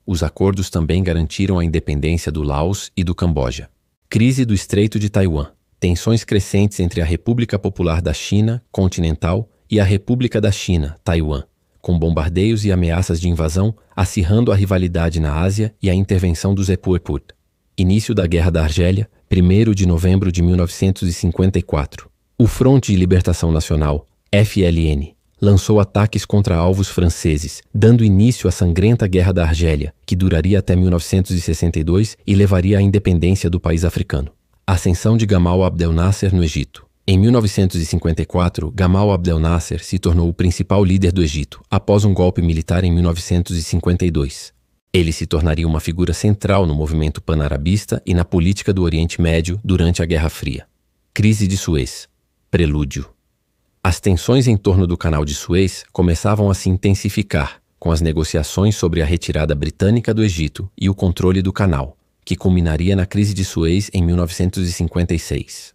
Os acordos também garantiram a independência do Laos e do Camboja. Crise do Estreito de Taiwan. Tensões crescentes entre a República Popular da China, continental, e a República da China, Taiwan, com bombardeios e ameaças de invasão, acirrando a rivalidade na Ásia e a intervenção dos Epur. Início da Guerra da Argélia, 1º de novembro de 1954. O Fronte de Libertação Nacional, FLN, lançou ataques contra alvos franceses, dando início à sangrenta Guerra da Argélia, que duraria até 1962 e levaria à independência do país africano. Ascensão de Gamal Abdel Nasser no Egito. Em 1954, Gamal Abdel Nasser se tornou o principal líder do Egito, após um golpe militar em 1952. Ele se tornaria uma figura central no movimento panarabista e na política do Oriente Médio durante a Guerra Fria. Crise de Suez. Prelúdio. As tensões em torno do Canal de Suez começavam a se intensificar, com as negociações sobre a retirada britânica do Egito e o controle do canal, que culminaria na Crise de Suez em 1956.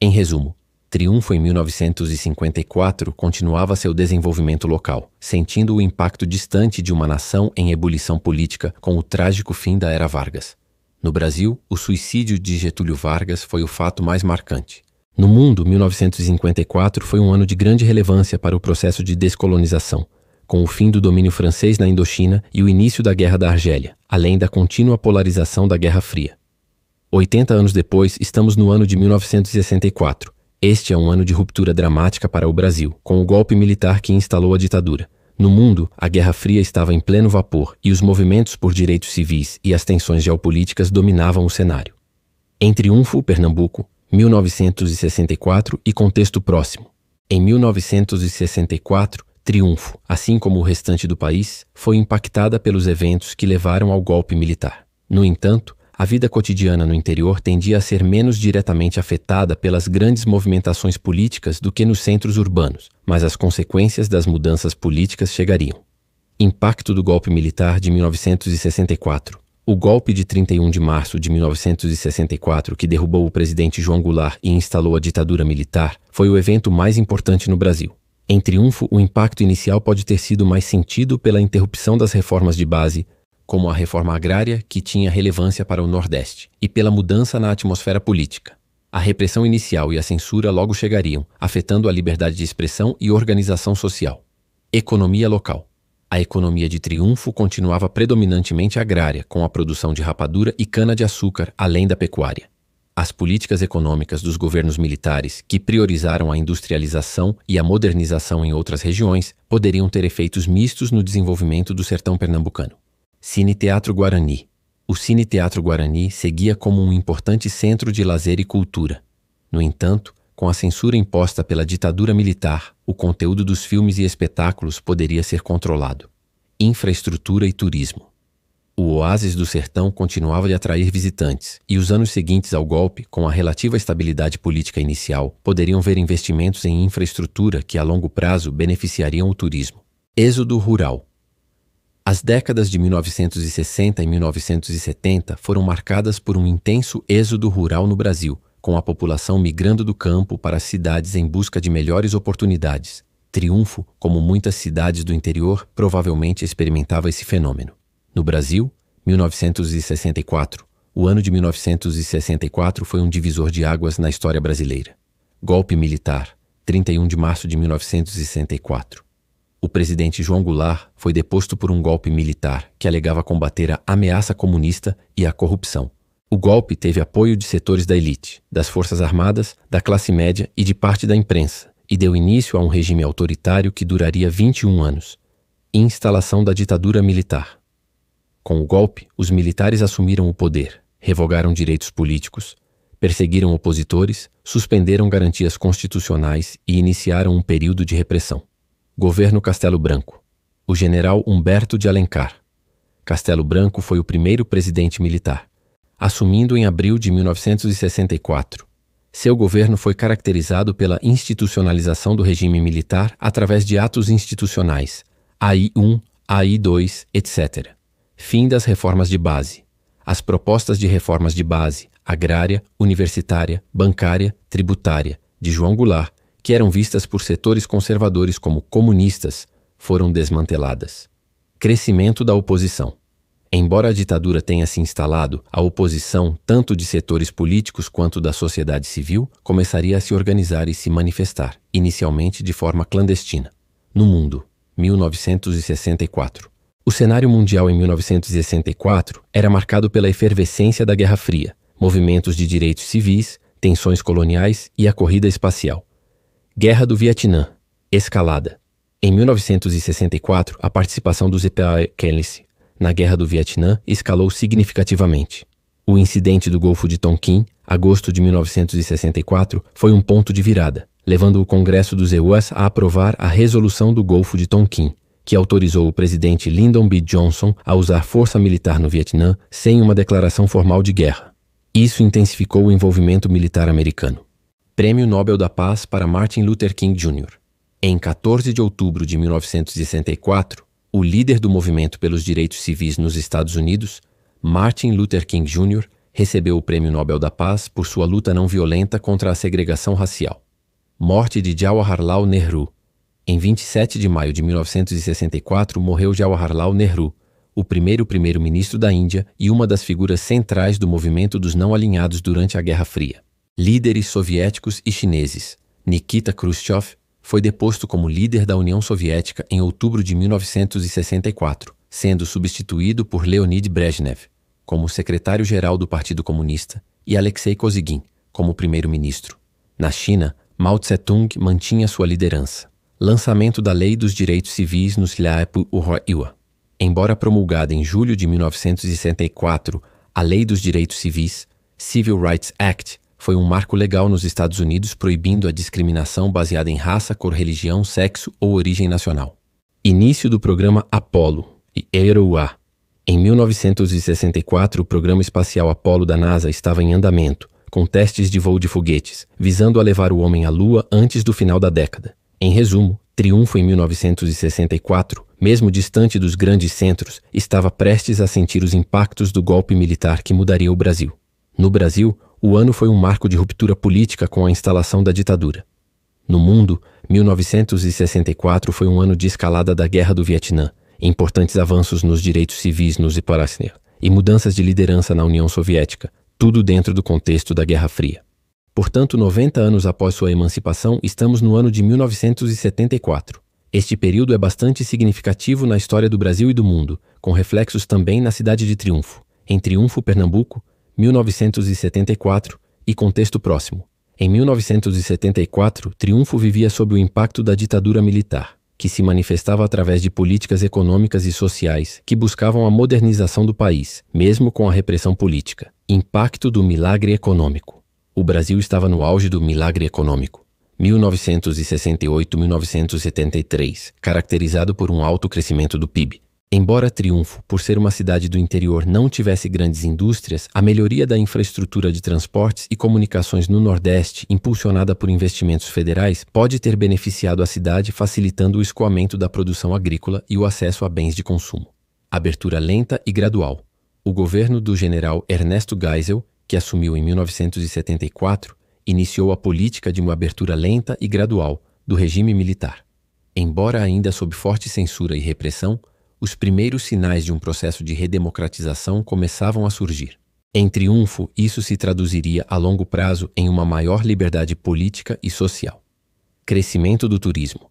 Em resumo, Triunfo em 1954 continuava seu desenvolvimento local, sentindo o impacto distante de uma nação em ebulição política com o trágico fim da Era Vargas. No Brasil, o suicídio de Getúlio Vargas foi o fato mais marcante. No mundo, 1954 foi um ano de grande relevância para o processo de descolonização, com o fim do domínio francês na Indochina e o início da Guerra da Argélia, além da contínua polarização da Guerra Fria. 80 anos depois, estamos no ano de 1964. Este é um ano de ruptura dramática para o Brasil, com o golpe militar que instalou a ditadura. No mundo, a Guerra Fria estava em pleno vapor e os movimentos por direitos civis e as tensões geopolíticas dominavam o cenário. Em Triunfo, Pernambuco, 1964 e contexto próximo. Em 1964, Triunfo, assim como o restante do país, foi impactada pelos eventos que levaram ao golpe militar. No entanto, a vida cotidiana no interior tendia a ser menos diretamente afetada pelas grandes movimentações políticas do que nos centros urbanos, mas as consequências das mudanças políticas chegariam. Impacto do golpe militar de 1964. O golpe de 31 de março de 1964, que derrubou o presidente João Goulart e instalou a ditadura militar, foi o evento mais importante no Brasil. Em Triunfo, o impacto inicial pode ter sido mais sentido pela interrupção das reformas de base, como a reforma agrária, que tinha relevância para o Nordeste, e pela mudança na atmosfera política. A repressão inicial e a censura logo chegariam, afetando a liberdade de expressão e organização social. Economia local. A economia de Triunfo continuava predominantemente agrária, com a produção de rapadura e cana-de-açúcar, além da pecuária. As políticas econômicas dos governos militares, que priorizaram a industrialização e a modernização em outras regiões, poderiam ter efeitos mistos no desenvolvimento do sertão pernambucano. Cine Teatro Guarani. O Cine Teatro Guarani seguia como um importante centro de lazer e cultura. No entanto, com a censura imposta pela ditadura militar, o conteúdo dos filmes e espetáculos poderia ser controlado. Infraestrutura e turismo. O Oásis do Sertão continuava a atrair visitantes, e os anos seguintes ao golpe, com a relativa estabilidade política inicial, poderiam ver investimentos em infraestrutura que a longo prazo beneficiariam o turismo. Êxodo rural. As décadas de 1960 e 1970 foram marcadas por um intenso êxodo rural no Brasil, com a população migrando do campo para as cidades em busca de melhores oportunidades. Triunfo, como muitas cidades do interior, provavelmente experimentava esse fenômeno. No Brasil, 1964. O ano de 1964 foi um divisor de águas na história brasileira. Golpe militar, 31 de março de 1964. O presidente João Goulart foi deposto por um golpe militar que alegava combater a ameaça comunista e a corrupção. O golpe teve apoio de setores da elite, das forças armadas, da classe média e de parte da imprensa, e deu início a um regime autoritário que duraria 21 anos. Instalação da ditadura militar. Com o golpe, os militares assumiram o poder, revogaram direitos políticos, perseguiram opositores, suspenderam garantias constitucionais e iniciaram um período de repressão. Governo Castelo Branco. O general Humberto de Alencar. Castelo Branco foi o primeiro presidente militar, assumindo em abril de 1964. Seu governo foi caracterizado pela institucionalização do regime militar através de atos institucionais, AI-1, AI-2, etc. Fim das reformas de base. As propostas de reformas de base, agrária, universitária, bancária, tributária, de João Goulart, que eram vistas por setores conservadores como comunistas, foram desmanteladas. Crescimento da oposição. Embora a ditadura tenha se instalado, a oposição, tanto de setores políticos quanto da sociedade civil, começaria a se organizar e se manifestar, inicialmente de forma clandestina. No mundo, 1964. O cenário mundial em 1964 era marcado pela efervescência da Guerra Fria, movimentos de direitos civis, tensões coloniais e a corrida espacial. Guerra do Vietnã. Escalada. Em 1964, a participação dos EPA-Kennedy na Guerra do Vietnã escalou significativamente. O incidente do Golfo de Tonkin, agosto de 1964, foi um ponto de virada, levando o Congresso dos EUAs a aprovar a Resolução do Golfo de Tonkin, que autorizou o presidente Lyndon B. Johnson a usar força militar no Vietnã sem uma declaração formal de guerra. Isso intensificou o envolvimento militar americano. Prêmio Nobel da Paz para Martin Luther King Jr. Em 14 de outubro de 1964, o líder do movimento pelos direitos civis nos Estados Unidos, Martin Luther King Jr., recebeu o Prêmio Nobel da Paz por sua luta não violenta contra a segregação racial. Morte de Jawaharlal Nehru. Em 27 de maio de 1964, morreu Jawaharlal Nehru, o primeiro-ministro da Índia e uma das figuras centrais do movimento dos não alinhados durante a Guerra Fria. Líderes soviéticos e chineses. Nikita Khrushchev foi deposto como líder da União Soviética em outubro de 1964, sendo substituído por Leonid Brezhnev como secretário-geral do Partido Comunista e Alexei Kosygin como primeiro-ministro. Na China, Mao Tse-tung mantinha sua liderança. Lançamento da Lei dos Direitos Civis no Xilhaipu-Uraiwa. Embora promulgada em julho de 1964, a Lei dos Direitos Civis, Civil Rights Act, foi um marco legal nos Estados Unidos proibindo a discriminação baseada em raça, cor, religião, sexo ou origem nacional. Início do programa Apollo e EROA. Em 1964, o programa espacial Apollo da NASA estava em andamento, com testes de voo de foguetes, visando a levar o homem à Lua antes do final da década. Em resumo, Triunfo em 1964, mesmo distante dos grandes centros, estava prestes a sentir os impactos do golpe militar que mudaria o Brasil. No Brasil, o ano foi um marco de ruptura política com a instalação da ditadura. No mundo, 1964 foi um ano de escalada da Guerra do Vietnã, importantes avanços nos direitos civis nos Iparasner e mudanças de liderança na União Soviética, tudo dentro do contexto da Guerra Fria. Portanto, 90 anos após sua emancipação, estamos no ano de 1974. Este período é bastante significativo na história do Brasil e do mundo, com reflexos também na cidade de Triunfo, em Triunfo, Pernambuco, 1974, e contexto próximo. Em 1974, Triunfo vivia sob o impacto da ditadura militar, que se manifestava através de políticas econômicas e sociais que buscavam a modernização do país, mesmo com a repressão política. Impacto do milagre econômico. O Brasil estava no auge do milagre econômico. 1968-1973, caracterizado por um alto crescimento do PIB. Embora Triunfo, por ser uma cidade do interior, não tivesse grandes indústrias, a melhoria da infraestrutura de transportes e comunicações no Nordeste, impulsionada por investimentos federais, pode ter beneficiado a cidade, facilitando o escoamento da produção agrícola e o acesso a bens de consumo. Abertura lenta e gradual. O governo do general Ernesto Geisel, que assumiu em 1974, iniciou a política de uma abertura lenta e gradual do regime militar. Embora ainda sob forte censura e repressão, os primeiros sinais de um processo de redemocratização começavam a surgir. Em Triunfo, isso se traduziria a longo prazo em uma maior liberdade política e social. Crescimento do turismo.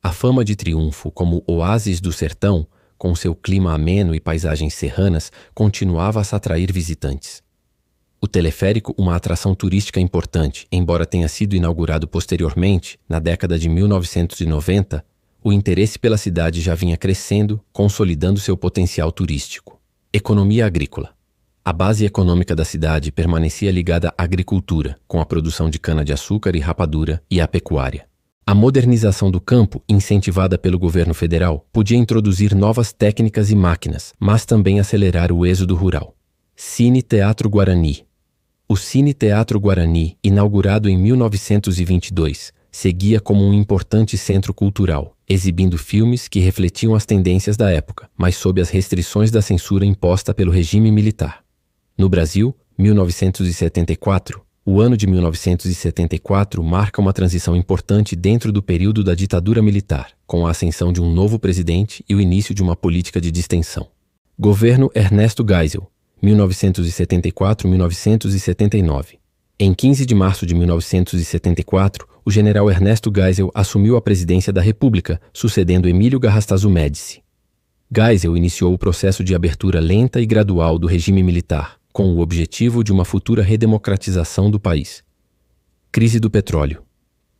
A fama de Triunfo como oásis do sertão, com seu clima ameno e paisagens serranas, continuava a atrair visitantes. O teleférico, uma atração turística importante, embora tenha sido inaugurado posteriormente, na década de 1990, o interesse pela cidade já vinha crescendo, consolidando seu potencial turístico. Economia agrícola. A base econômica da cidade permanecia ligada à agricultura, com a produção de cana-de-açúcar e rapadura, e à pecuária. A modernização do campo, incentivada pelo governo federal, podia introduzir novas técnicas e máquinas, mas também acelerar o êxodo rural. Cine Teatro Guarani. O Cine Teatro Guarani, inaugurado em 1922, seguia como um importante centro cultural, exibindo filmes que refletiam as tendências da época, mas sob as restrições da censura imposta pelo regime militar. No Brasil, 1974, o ano de 1974 marca uma transição importante dentro do período da ditadura militar, com a ascensão de um novo presidente e o início de uma política de distensão. Governo Ernesto Geisel, 1974-1979. Em 15 de março de 1974, o general Ernesto Geisel assumiu a presidência da República, sucedendo Emílio Garrastazu Médici. Geisel iniciou o processo de abertura lenta e gradual do regime militar, com o objetivo de uma futura redemocratização do país. Crise do petróleo.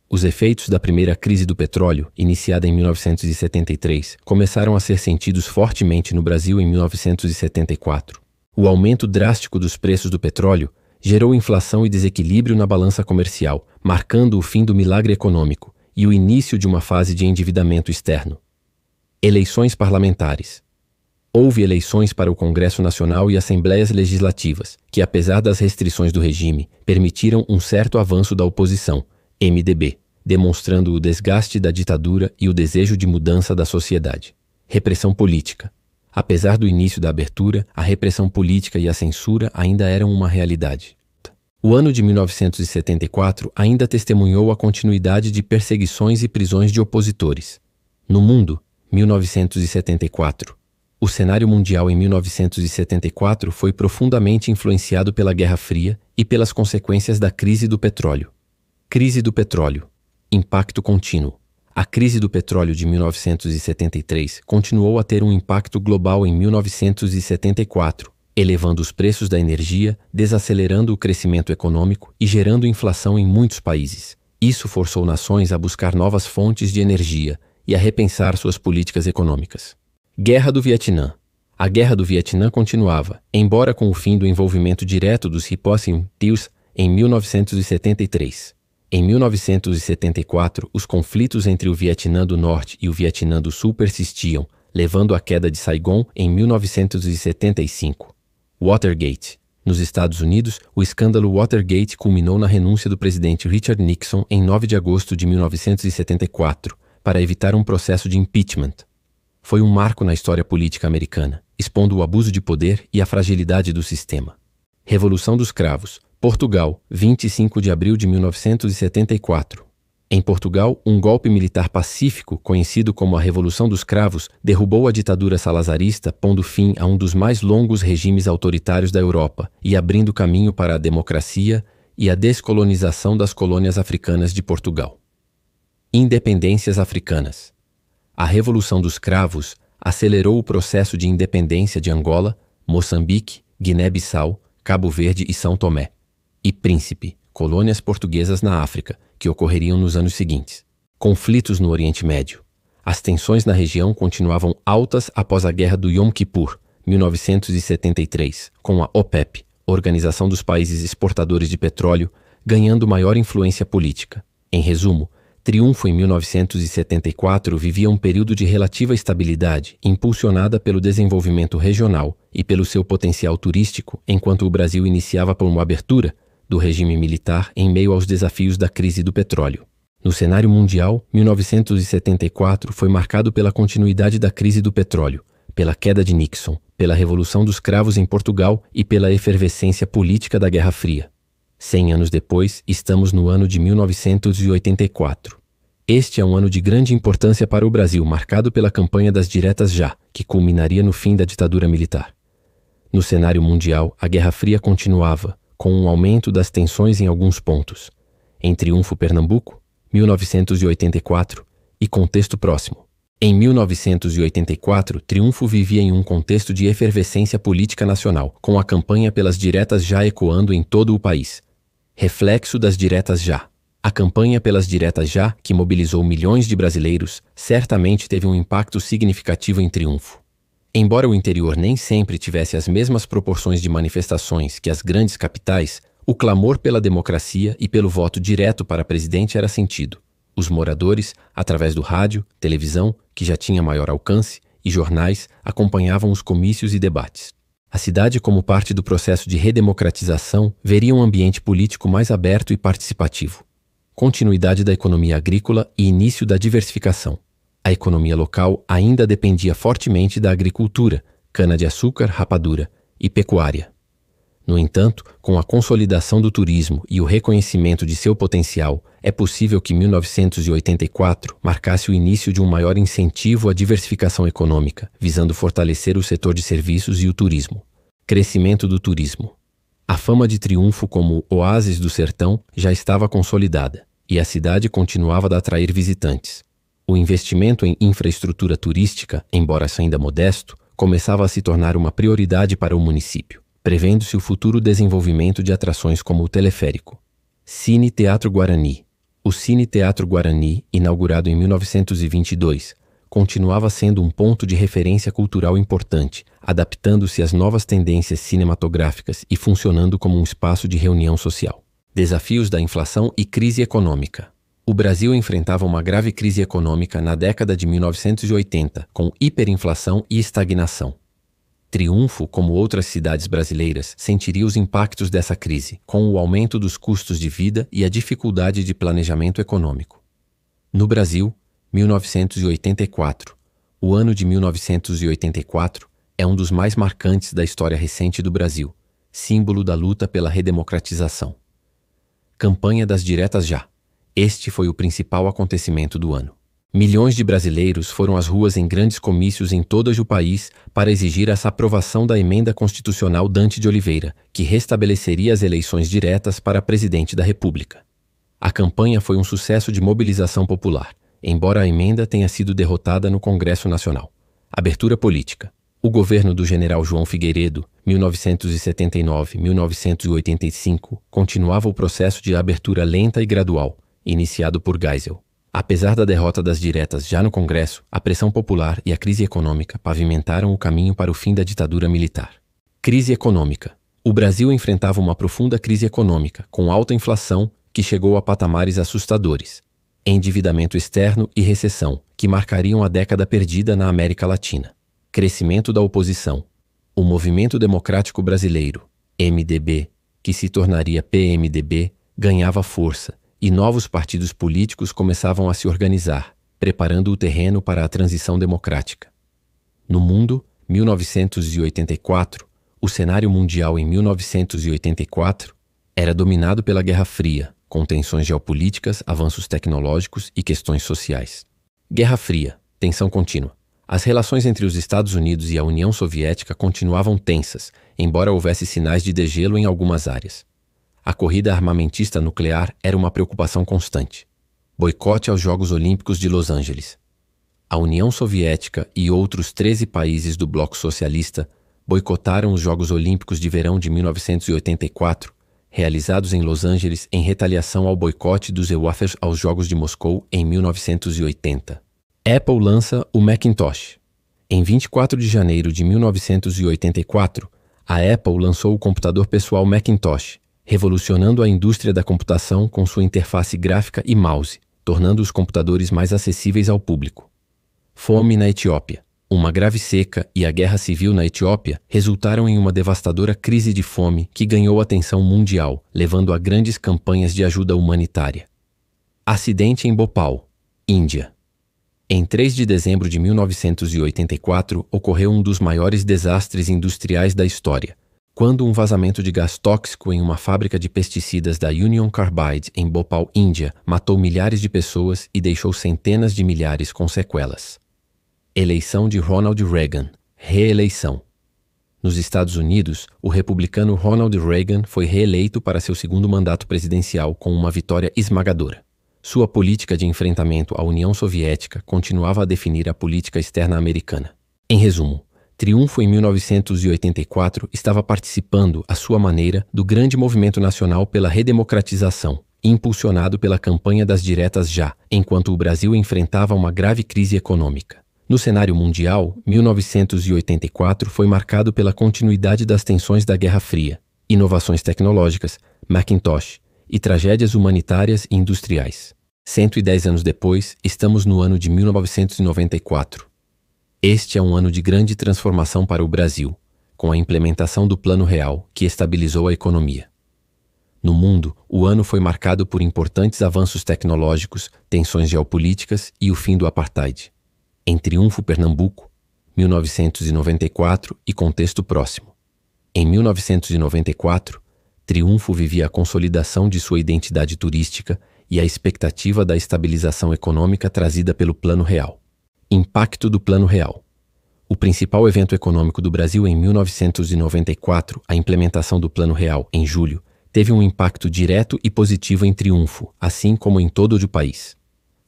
Os efeitos da primeira crise do petróleo, iniciada em 1973, começaram a ser sentidos fortemente no Brasil em 1974. O aumento drástico dos preços do petróleo gerou inflação e desequilíbrio na balança comercial, marcando o fim do milagre econômico e o início de uma fase de endividamento externo. Eleições parlamentares. Houve eleições para o Congresso Nacional e Assembleias Legislativas, que, apesar das restrições do regime, permitiram um certo avanço da oposição, MDB, demonstrando o desgaste da ditadura e o desejo de mudança da sociedade. Repressão política. Apesar do início da abertura, a repressão política e a censura ainda eram uma realidade. O ano de 1974 ainda testemunhou a continuidade de perseguições e prisões de opositores. No mundo, 1974. O cenário mundial em 1974 foi profundamente influenciado pela Guerra Fria e pelas consequências da crise do petróleo. Crise do petróleo. Impacto contínuo. A crise do petróleo de 1973 continuou a ter um impacto global em 1974, elevando os preços da energia, desacelerando o crescimento econômico e gerando inflação em muitos países. Isso forçou nações a buscar novas fontes de energia e a repensar suas políticas econômicas. Guerra do Vietnã. A Guerra do Vietnã continuava, embora com o fim do envolvimento direto dos Riposte-Tios em 1973. Em 1974, os conflitos entre o Vietnã do Norte e o Vietnã do Sul persistiam, levando à queda de Saigon em 1975. Watergate. Nos Estados Unidos, o escândalo Watergate culminou na renúncia do presidente Richard Nixon em 9 de agosto de 1974, para evitar um processo de impeachment. Foi um marco na história política americana, expondo o abuso de poder e a fragilidade do sistema. Revolução dos Cravos, Portugal, 25 de abril de 1974. Em Portugal, um golpe militar pacífico, conhecido como a Revolução dos Cravos, derrubou a ditadura salazarista, pondo fim a um dos mais longos regimes autoritários da Europa e abrindo caminho para a democracia e a descolonização das colônias africanas de Portugal. Independências africanas. A Revolução dos Cravos acelerou o processo de independência de Angola, Moçambique, Guiné-Bissau, Cabo Verde e São Tomé e Príncipe, colônias portuguesas na África, que ocorreriam nos anos seguintes. Conflitos no Oriente Médio. As tensões na região continuavam altas após a Guerra do Yom Kippur, 1973, com a OPEP, Organização dos Países Exportadores de Petróleo, ganhando maior influência política. Em resumo, Triunfo em 1974 vivia um período de relativa estabilidade, impulsionada pelo desenvolvimento regional e pelo seu potencial turístico, enquanto o Brasil iniciava por uma abertura do regime militar em meio aos desafios da crise do petróleo. No cenário mundial, 1974 foi marcado pela continuidade da crise do petróleo, pela queda de Nixon, pela Revolução dos Cravos em Portugal e pela efervescência política da Guerra Fria. 100 anos depois, estamos no ano de 1984. Este é um ano de grande importância para o Brasil, marcado pela campanha das diretas já, que culminaria no fim da ditadura militar. No cenário mundial, a Guerra Fria continuava, com um aumento das tensões em alguns pontos. Em Triunfo, Pernambuco, 1984, e contexto próximo. Em 1984, Triunfo vivia em um contexto de efervescência política nacional, com a campanha pelas diretas já ecoando em todo o país. Reflexo das diretas já. A campanha pelas diretas já, que mobilizou milhões de brasileiros, certamente teve um impacto significativo em Triunfo. Embora o interior nem sempre tivesse as mesmas proporções de manifestações que as grandes capitais, o clamor pela democracia e pelo voto direto para presidente era sentido. Os moradores, através do rádio, televisão, que já tinha maior alcance, e jornais, acompanhavam os comícios e debates. A cidade, como parte do processo de redemocratização, veria um ambiente político mais aberto e participativo. Continuidade da economia agrícola e início da diversificação. A economia local ainda dependia fortemente da agricultura, cana-de-açúcar, rapadura e pecuária. No entanto, com a consolidação do turismo e o reconhecimento de seu potencial, é possível que 1984 marcasse o início de um maior incentivo à diversificação econômica, visando fortalecer o setor de serviços e o turismo. Crescimento do turismo. A fama de Triunfo como oásis do sertão já estava consolidada, e a cidade continuava a atrair visitantes. O investimento em infraestrutura turística, embora ainda modesto, começava a se tornar uma prioridade para o município, prevendo-se o futuro desenvolvimento de atrações como o teleférico. Cine Teatro Guarani. O Cine Teatro Guarani, inaugurado em 1922, continuava sendo um ponto de referência cultural importante, adaptando-se às novas tendências cinematográficas e funcionando como um espaço de reunião social. Desafios da inflação e crise econômica. O Brasil enfrentava uma grave crise econômica na década de 1980, com hiperinflação e estagnação. Triunfo, como outras cidades brasileiras, sentiria os impactos dessa crise, com o aumento dos custos de vida e a dificuldade de planejamento econômico. No Brasil, 1984. O ano de 1984 é um dos mais marcantes da história recente do Brasil, símbolo da luta pela redemocratização. Campanha das diretas já. Este foi o principal acontecimento do ano. Milhões de brasileiros foram às ruas em grandes comícios em todo o país para exigir essa aprovação da emenda constitucional Dante de Oliveira, que restabeleceria as eleições diretas para presidente da República. A campanha foi um sucesso de mobilização popular, embora a emenda tenha sido derrotada no Congresso Nacional. Abertura política. O governo do general João Figueiredo, 1979-1985, continuava o processo de abertura lenta e gradual, iniciado por Geisel. Apesar da derrota das diretas já no Congresso, a pressão popular e a crise econômica pavimentaram o caminho para o fim da ditadura militar. Crise econômica. O Brasil enfrentava uma profunda crise econômica, com alta inflação, que chegou a patamares assustadores. Endividamento externo e recessão, que marcariam a década perdida na América Latina. Crescimento da oposição. O Movimento Democrático Brasileiro, MDB, que se tornaria PMDB, ganhava força, e novos partidos políticos começavam a se organizar, preparando o terreno para a transição democrática. No mundo, 1984, o cenário mundial em 1984 era dominado pela Guerra Fria, com tensões geopolíticas, avanços tecnológicos e questões sociais. Guerra Fria, tensão contínua. As relações entre os Estados Unidos e a União Soviética continuavam tensas, embora houvesse sinais de degelo em algumas áreas. A corrida armamentista nuclear era uma preocupação constante. Boicote aos Jogos Olímpicos de Los Angeles. A União Soviética e outros 13 países do bloco socialista boicotaram os Jogos Olímpicos de Verão de 1984, realizados em Los Angeles em retaliação ao boicote dos EUAFES aos Jogos de Moscou em 1980. Apple lança o Macintosh. Em 24 de janeiro de 1984, a Apple lançou o computador pessoal Macintosh, revolucionando a indústria da computação com sua interface gráfica e mouse, tornando os computadores mais acessíveis ao público. Fome na Etiópia. Uma grave seca e a guerra civil na Etiópia resultaram em uma devastadora crise de fome que ganhou atenção mundial, levando a grandes campanhas de ajuda humanitária. Acidente em Bhopal, Índia. Em 3 de dezembro de 1984, ocorreu um dos maiores desastres industriais da história, quando um vazamento de gás tóxico em uma fábrica de pesticidas da Union Carbide em Bhopal, Índia, matou milhares de pessoas e deixou centenas de milhares com sequelas. Eleição de Ronald Reagan. Reeleição. Nos Estados Unidos, o republicano Ronald Reagan foi reeleito para seu segundo mandato presidencial com uma vitória esmagadora. Sua política de enfrentamento à União Soviética continuava a definir a política externa americana. Em resumo, Triunfo em 1984 estava participando, à sua maneira, do grande movimento nacional pela redemocratização, impulsionado pela campanha das diretas já, enquanto o Brasil enfrentava uma grave crise econômica. No cenário mundial, 1984 foi marcado pela continuidade das tensões da Guerra Fria, inovações tecnológicas, Macintosh e tragédias humanitárias e industriais. 110 anos depois, estamos no ano de 1994. Este é um ano de grande transformação para o Brasil, com a implementação do Plano Real, que estabilizou a economia. No mundo, o ano foi marcado por importantes avanços tecnológicos, tensões geopolíticas e o fim do apartheid. Em Triunfo, Pernambuco, 1994 e contexto próximo. Em 1994, Triunfo vivia a consolidação de sua identidade turística e a expectativa da estabilização econômica trazida pelo Plano Real. Impacto do Plano Real. O principal evento econômico do Brasil em 1994, a implementação do Plano Real, em julho, teve um impacto direto e positivo em Triunfo, assim como em todo o país.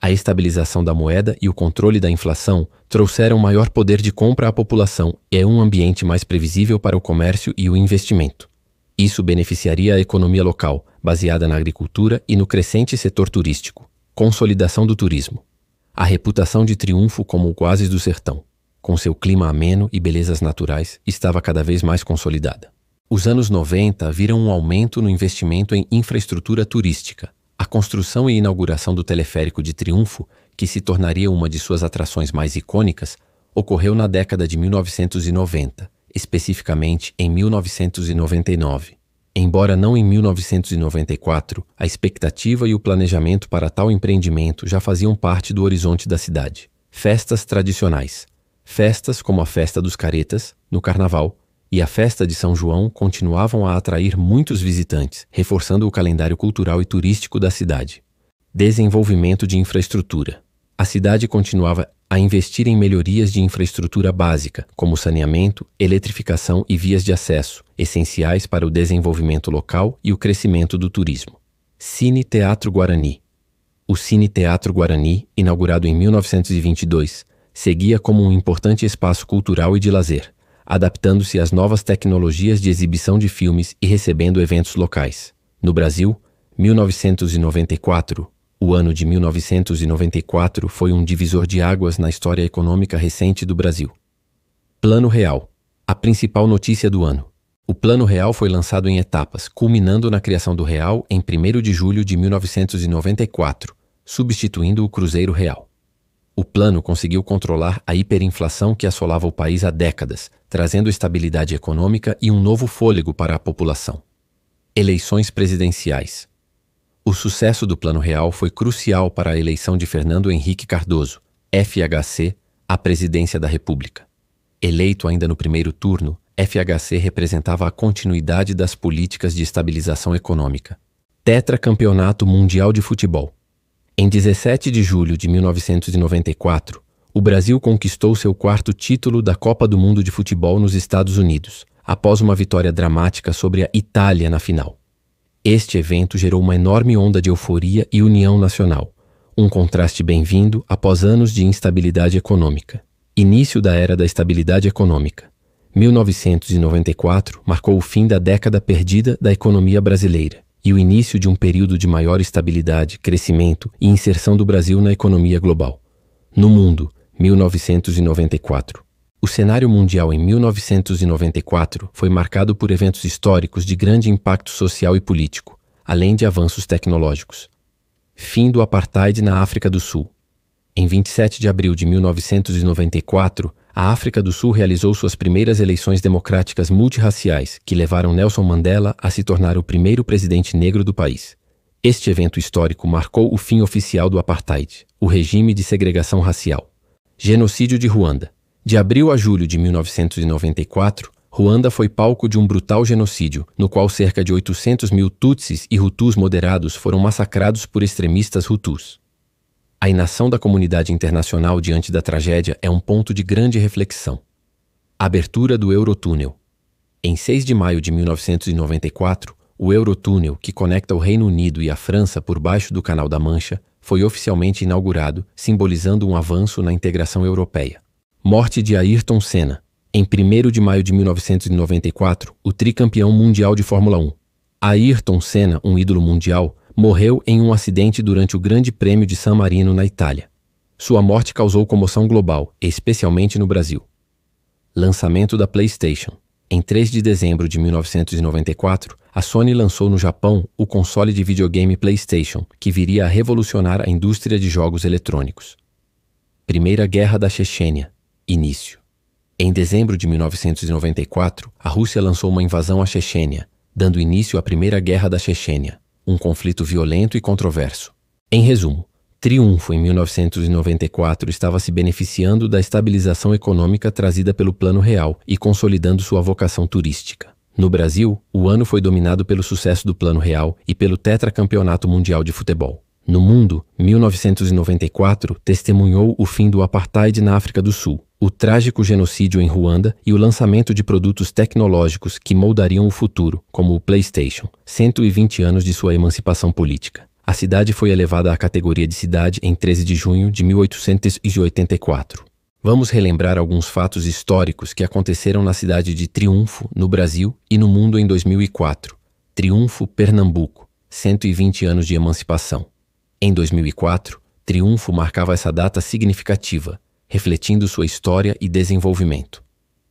A estabilização da moeda e o controle da inflação trouxeram maior poder de compra à população e um ambiente mais previsível para o comércio e o investimento. Isso beneficiaria a economia local, baseada na agricultura e no crescente setor turístico. Consolidação do turismo. A reputação de Triunfo como o oásis do sertão, com seu clima ameno e belezas naturais, estava cada vez mais consolidada. Os anos 90 viram um aumento no investimento em infraestrutura turística. A construção e inauguração do teleférico de Triunfo, que se tornaria uma de suas atrações mais icônicas, ocorreu na década de 1990, especificamente em 1999. Embora não em 1994, a expectativa e o planejamento para tal empreendimento já faziam parte do horizonte da cidade. Festas tradicionais. Festas como a Festa dos Caretas, no Carnaval, e a Festa de São João continuavam a atrair muitos visitantes, reforçando o calendário cultural e turístico da cidade. Desenvolvimento de infraestrutura. A cidade continuava a investir em melhorias de infraestrutura básica, como saneamento, eletrificação e vias de acesso, essenciais para o desenvolvimento local e o crescimento do turismo. Cine Teatro Guarani. O Cine Teatro Guarani, inaugurado em 1922, seguia como um importante espaço cultural e de lazer, adaptando-se às novas tecnologias de exibição de filmes e recebendo eventos locais. No Brasil, 1994, o ano de 1994 foi um divisor de águas na história econômica recente do Brasil. Plano Real. A principal notícia do ano. O Plano Real foi lançado em etapas, culminando na criação do Real em 1º de julho de 1994, substituindo o Cruzeiro Real. O plano conseguiu controlar a hiperinflação que assolava o país há décadas, trazendo estabilidade econômica e um novo fôlego para a população. Eleições presidenciais. O sucesso do Plano Real foi crucial para a eleição de Fernando Henrique Cardoso, FHC, à presidência da República. Eleito ainda no primeiro turno, FHC representava a continuidade das políticas de estabilização econômica. Tetracampeonato Mundial de Futebol. Em 17 de julho de 1994, o Brasil conquistou seu quarto título da Copa do Mundo de Futebol nos Estados Unidos, após uma vitória dramática sobre a Itália na final. Este evento gerou uma enorme onda de euforia e união nacional, um contraste bem-vindo após anos de instabilidade econômica. Início da Era da Estabilidade Econômica. 1994 marcou o fim da década perdida da economia brasileira e o início de um período de maior estabilidade, crescimento e inserção do Brasil na economia global. No mundo, 1994. O cenário mundial em 1994 foi marcado por eventos históricos de grande impacto social e político, além de avanços tecnológicos. Fim do apartheid na África do Sul. Em 27 de abril de 1994, a África do Sul realizou suas primeiras eleições democráticas multirraciais, que levaram Nelson Mandela a se tornar o primeiro presidente negro do país. Este evento histórico marcou o fim oficial do apartheid, o regime de segregação racial. Genocídio de Ruanda. De abril a julho de 1994, Ruanda foi palco de um brutal genocídio, no qual cerca de 800 mil Tutsis e Hutus moderados foram massacrados por extremistas Hutus. A inação da comunidade internacional diante da tragédia é um ponto de grande reflexão. Abertura do Eurotúnel. Em 6 de maio de 1994, o Eurotúnel, que conecta o Reino Unido e a França por baixo do Canal da Mancha, foi oficialmente inaugurado, simbolizando um avanço na integração europeia. Morte de Ayrton Senna. Em 1º de maio de 1994, o tricampeão mundial de Fórmula 1. Ayrton Senna, um ídolo mundial, morreu em um acidente durante o Grande Prêmio de San Marino, na Itália. Sua morte causou comoção global, especialmente no Brasil. Lançamento da PlayStation. Em 3 de dezembro de 1994, a Sony lançou no Japão o console de videogame PlayStation, que viria a revolucionar a indústria de jogos eletrônicos. Primeira Guerra da Chechênia. Início. Em dezembro de 1994, a Rússia lançou uma invasão à Chechênia, dando início à Primeira Guerra da Chechênia, um conflito violento e controverso. Em resumo, Triunfo, em 1994, estava se beneficiando da estabilização econômica trazida pelo Plano Real e consolidando sua vocação turística. No Brasil, o ano foi dominado pelo sucesso do Plano Real e pelo Tetracampeonato Mundial de Futebol. No mundo, 1994 testemunhou o fim do apartheid na África do Sul, o trágico genocídio em Ruanda e o lançamento de produtos tecnológicos que moldariam o futuro, como o PlayStation, 120 anos de sua emancipação política. A cidade foi elevada à categoria de cidade em 13 de junho de 1884. Vamos relembrar alguns fatos históricos que aconteceram na cidade de Triunfo, no Brasil e no mundo em 2004. Triunfo, Pernambuco, 120 anos de emancipação. Em 2004, Triunfo marcava essa data significativa, refletindo sua história e desenvolvimento.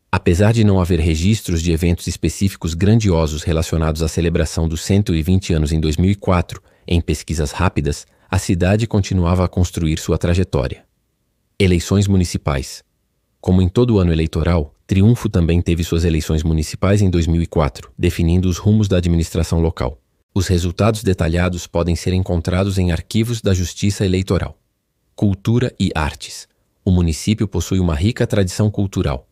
Apesar de não haver registros de eventos específicos grandiosos relacionados à celebração dos 120 anos em 2004, em pesquisas rápidas, a cidade continuava a construir sua trajetória. Eleições municipais. Como em todo ano eleitoral, Triunfo também teve suas eleições municipais em 2004, definindo os rumos da administração local. Os resultados detalhados podem ser encontrados em arquivos da Justiça Eleitoral. Cultura e artes. O município possui uma rica tradição cultural.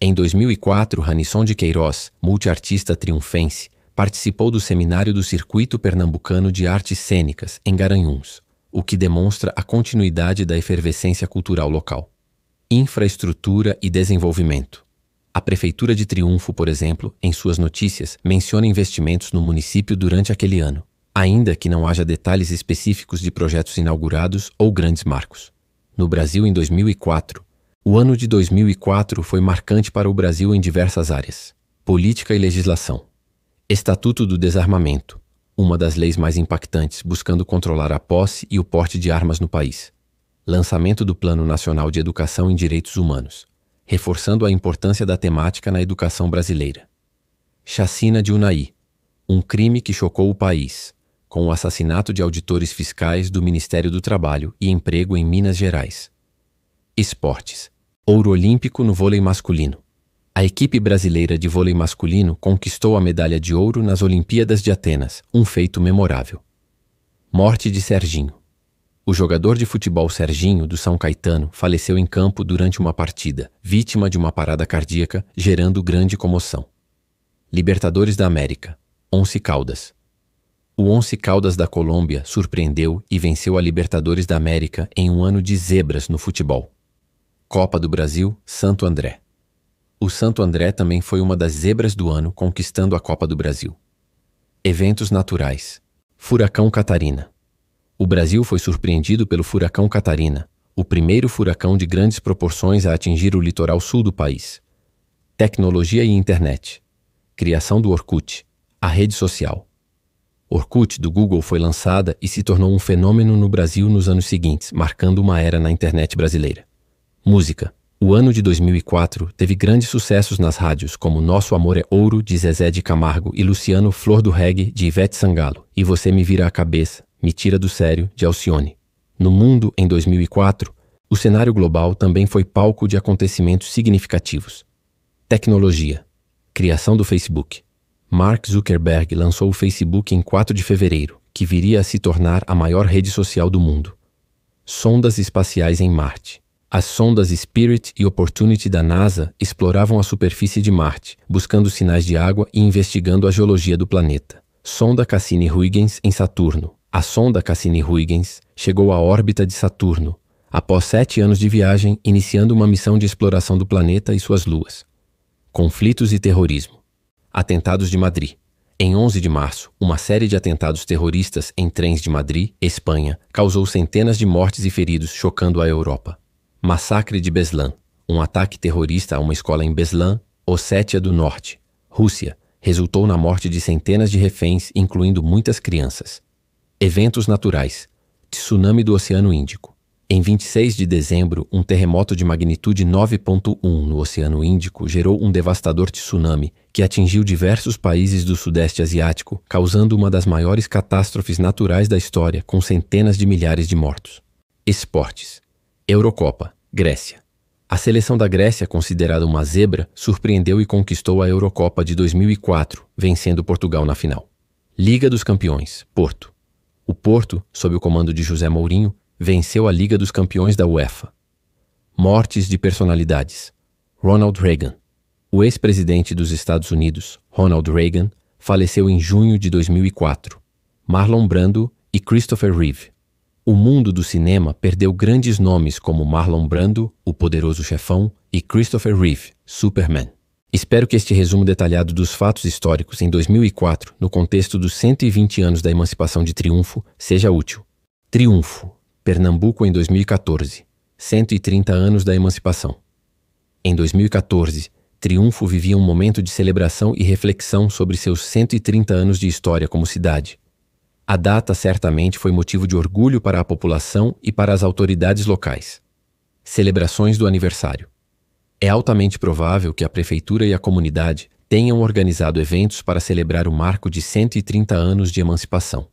Em 2004, Ranisson de Queiroz, multiartista triunfense, participou do seminário do Circuito Pernambucano de Artes Cênicas, em Garanhuns, o que demonstra a continuidade da efervescência cultural local. Infraestrutura e desenvolvimento. A Prefeitura de Triunfo, por exemplo, em suas notícias, menciona investimentos no município durante aquele ano, ainda que não haja detalhes específicos de projetos inaugurados ou grandes marcos. No Brasil, em 2004, o ano de 2004 foi marcante para o Brasil em diversas áreas. Política e legislação. Estatuto do Desarmamento, uma das leis mais impactantes buscando controlar a posse e o porte de armas no país. Lançamento do Plano Nacional de Educação em Direitos Humanos, reforçando a importância da temática na educação brasileira. Chacina de Unai, um crime que chocou o país, com o assassinato de auditores fiscais do Ministério do Trabalho e Emprego em Minas Gerais. Esportes. Ouro olímpico no vôlei masculino. A equipe brasileira de vôlei masculino conquistou a medalha de ouro nas Olimpíadas de Atenas, um feito memorável. Morte de Serginho. O jogador de futebol Serginho, do São Caetano, faleceu em campo durante uma partida, vítima de uma parada cardíaca, gerando grande comoção. Libertadores da América. Once Caldas. O Once Caldas da Colômbia surpreendeu e venceu a Libertadores da América em um ano de zebras no futebol. Copa do Brasil, Santo André. O Santo André também foi uma das zebras do ano, conquistando a Copa do Brasil. Eventos naturais. Furacão Catarina. O Brasil foi surpreendido pelo furacão Catarina, o primeiro furacão de grandes proporções a atingir o litoral sul do país. Tecnologia e internet. Criação do Orkut, a rede social. Orkut, do Google, foi lançada e se tornou um fenômeno no Brasil nos anos seguintes, marcando uma era na internet brasileira. Música. O ano de 2004 teve grandes sucessos nas rádios, como Nosso Amor é Ouro, de Zezé de Camargo, e Luciano, Flor do Reggae, de Ivete Sangalo, e Você Me Vira a Cabeça, Me Tira do Sério, de Alcione. No mundo, em 2004, o cenário global também foi palco de acontecimentos significativos. Tecnologia. Criação do Facebook. Mark Zuckerberg lançou o Facebook em 4 de fevereiro, que viria a se tornar a maior rede social do mundo. Sondas espaciais em Marte. As sondas Spirit e Opportunity da NASA exploravam a superfície de Marte, buscando sinais de água e investigando a geologia do planeta. Sonda Cassini-Huygens em Saturno. A sonda Cassini-Huygens chegou à órbita de Saturno, após 7 anos de viagem, iniciando uma missão de exploração do planeta e suas luas. Conflitos e terrorismo. Atentados de Madrid. Em 11 de março, uma série de atentados terroristas em trens de Madrid, Espanha, causou centenas de mortes e feridos, chocando a Europa. Massacre de Beslan. Um ataque terrorista a uma escola em Beslan, Ossétia do Norte, Rússia, resultou na morte de centenas de reféns, incluindo muitas crianças. Eventos naturais. Tsunami do Oceano Índico. Em 26 de dezembro, um terremoto de magnitude 9.1 no Oceano Índico gerou um devastador tsunami que atingiu diversos países do Sudeste Asiático, causando uma das maiores catástrofes naturais da história, com centenas de milhares de mortos. Esportes. Eurocopa, Grécia. A seleção da Grécia, considerada uma zebra, surpreendeu e conquistou a Eurocopa de 2004, vencendo Portugal na final. Liga dos Campeões, Porto. O Porto, sob o comando de José Mourinho, venceu a Liga dos Campeões da UEFA. Mortes de personalidades. Ronald Reagan. O ex-presidente dos Estados Unidos, Ronald Reagan, faleceu em junho de 2004. Marlon Brando e Christopher Reeve. O mundo do cinema perdeu grandes nomes como Marlon Brando, o Poderoso Chefão, e Christopher Reeve, Superman. Espero que este resumo detalhado dos fatos históricos em 2004, no contexto dos 120 anos da emancipação de Triunfo, seja útil. Triunfo. Pernambuco em 2014. 130 anos da emancipação. Em 2014, Triunfo vivia um momento de celebração e reflexão sobre seus 130 anos de história como cidade. A data certamente foi motivo de orgulho para a população e para as autoridades locais. Celebrações do aniversário. É altamente provável que a prefeitura e a comunidade tenham organizado eventos para celebrar o marco de 130 anos de emancipação.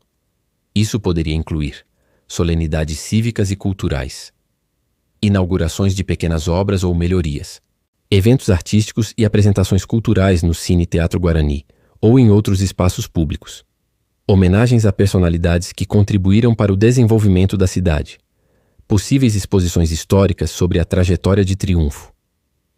Isso poderia incluir solenidades cívicas e culturais, inaugurações de pequenas obras ou melhorias, eventos artísticos e apresentações culturais no Cine Teatro Guarani ou em outros espaços públicos, homenagens a personalidades que contribuíram para o desenvolvimento da cidade, possíveis exposições históricas sobre a trajetória de Triunfo,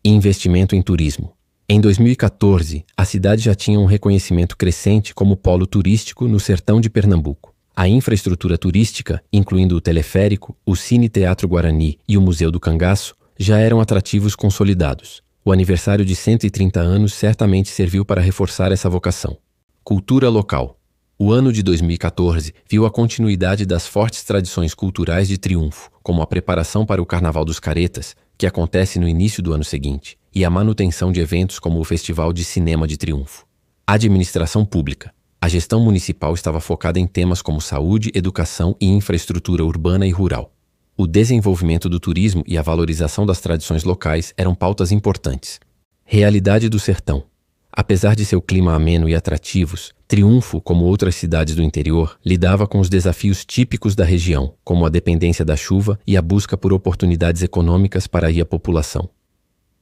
e investimento em turismo. Em 2014, a cidade já tinha um reconhecimento crescente como polo turístico no sertão de Pernambuco. A infraestrutura turística, incluindo o teleférico, o Cine Teatro Guarani e o Museu do Cangaço, já eram atrativos consolidados. O aniversário de 130 anos certamente serviu para reforçar essa vocação. Cultura local. O ano de 2014 viu a continuidade das fortes tradições culturais de Triunfo, como a preparação para o Carnaval dos Caretas, que acontece no início do ano seguinte, e a manutenção de eventos como o Festival de Cinema de Triunfo. Administração pública. A gestão municipal estava focada em temas como saúde, educação e infraestrutura urbana e rural. O desenvolvimento do turismo e a valorização das tradições locais eram pautas importantes. Realidade do sertão. Apesar de seu clima ameno e atrativos, Triunfo, como outras cidades do interior, lidava com os desafios típicos da região, como a dependência da chuva e a busca por oportunidades econômicas para a população.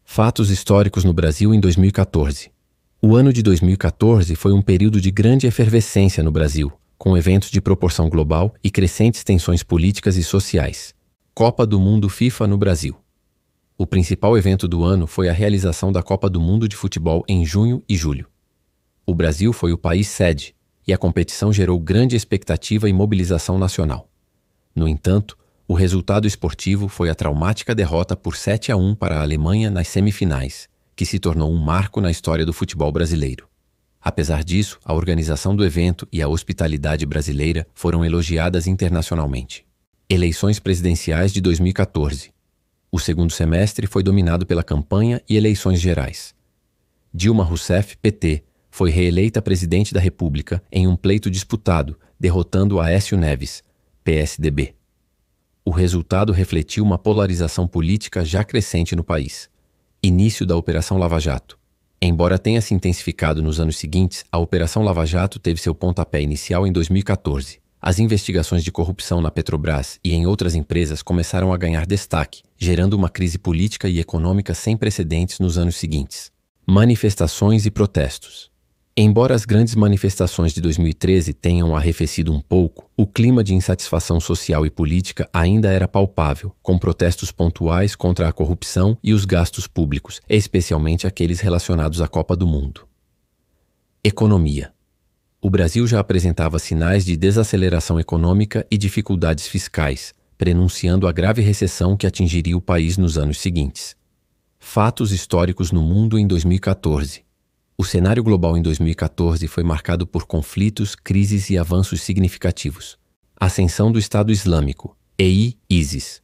Fatos históricos no Brasil em 2014. O ano de 2014 foi um período de grande efervescência no Brasil, com eventos de proporção global e crescentes tensões políticas e sociais. Copa do Mundo FIFA no Brasil. O principal evento do ano foi a realização da Copa do Mundo de Futebol em junho e julho. O Brasil foi o país sede, e a competição gerou grande expectativa e mobilização nacional. No entanto, o resultado esportivo foi a traumática derrota por 7-1 para a Alemanha nas semifinais, que se tornou um marco na história do futebol brasileiro. Apesar disso, a organização do evento e a hospitalidade brasileira foram elogiadas internacionalmente. Eleições presidenciais de 2014. O segundo semestre foi dominado pela campanha e eleições gerais. Dilma Rousseff, PT, foi reeleita presidente da República em um pleito disputado, derrotando Aécio Neves, PSDB. O resultado refletiu uma polarização política já crescente no país. Início da Operação Lava Jato. Embora tenha se intensificado nos anos seguintes, a Operação Lava Jato teve seu pontapé inicial em 2014. As investigações de corrupção na Petrobras e em outras empresas começaram a ganhar destaque, gerando uma crise política e econômica sem precedentes nos anos seguintes. Manifestações e protestos. Embora as grandes manifestações de 2013 tenham arrefecido um pouco, o clima de insatisfação social e política ainda era palpável, com protestos pontuais contra a corrupção e os gastos públicos, especialmente aqueles relacionados à Copa do Mundo. Economia. O Brasil já apresentava sinais de desaceleração econômica e dificuldades fiscais, prenunciando a grave recessão que atingiria o país nos anos seguintes. Fatos históricos no mundo em 2014. O cenário global em 2014 foi marcado por conflitos, crises e avanços significativos. Ascensão do Estado Islâmico, ISIS.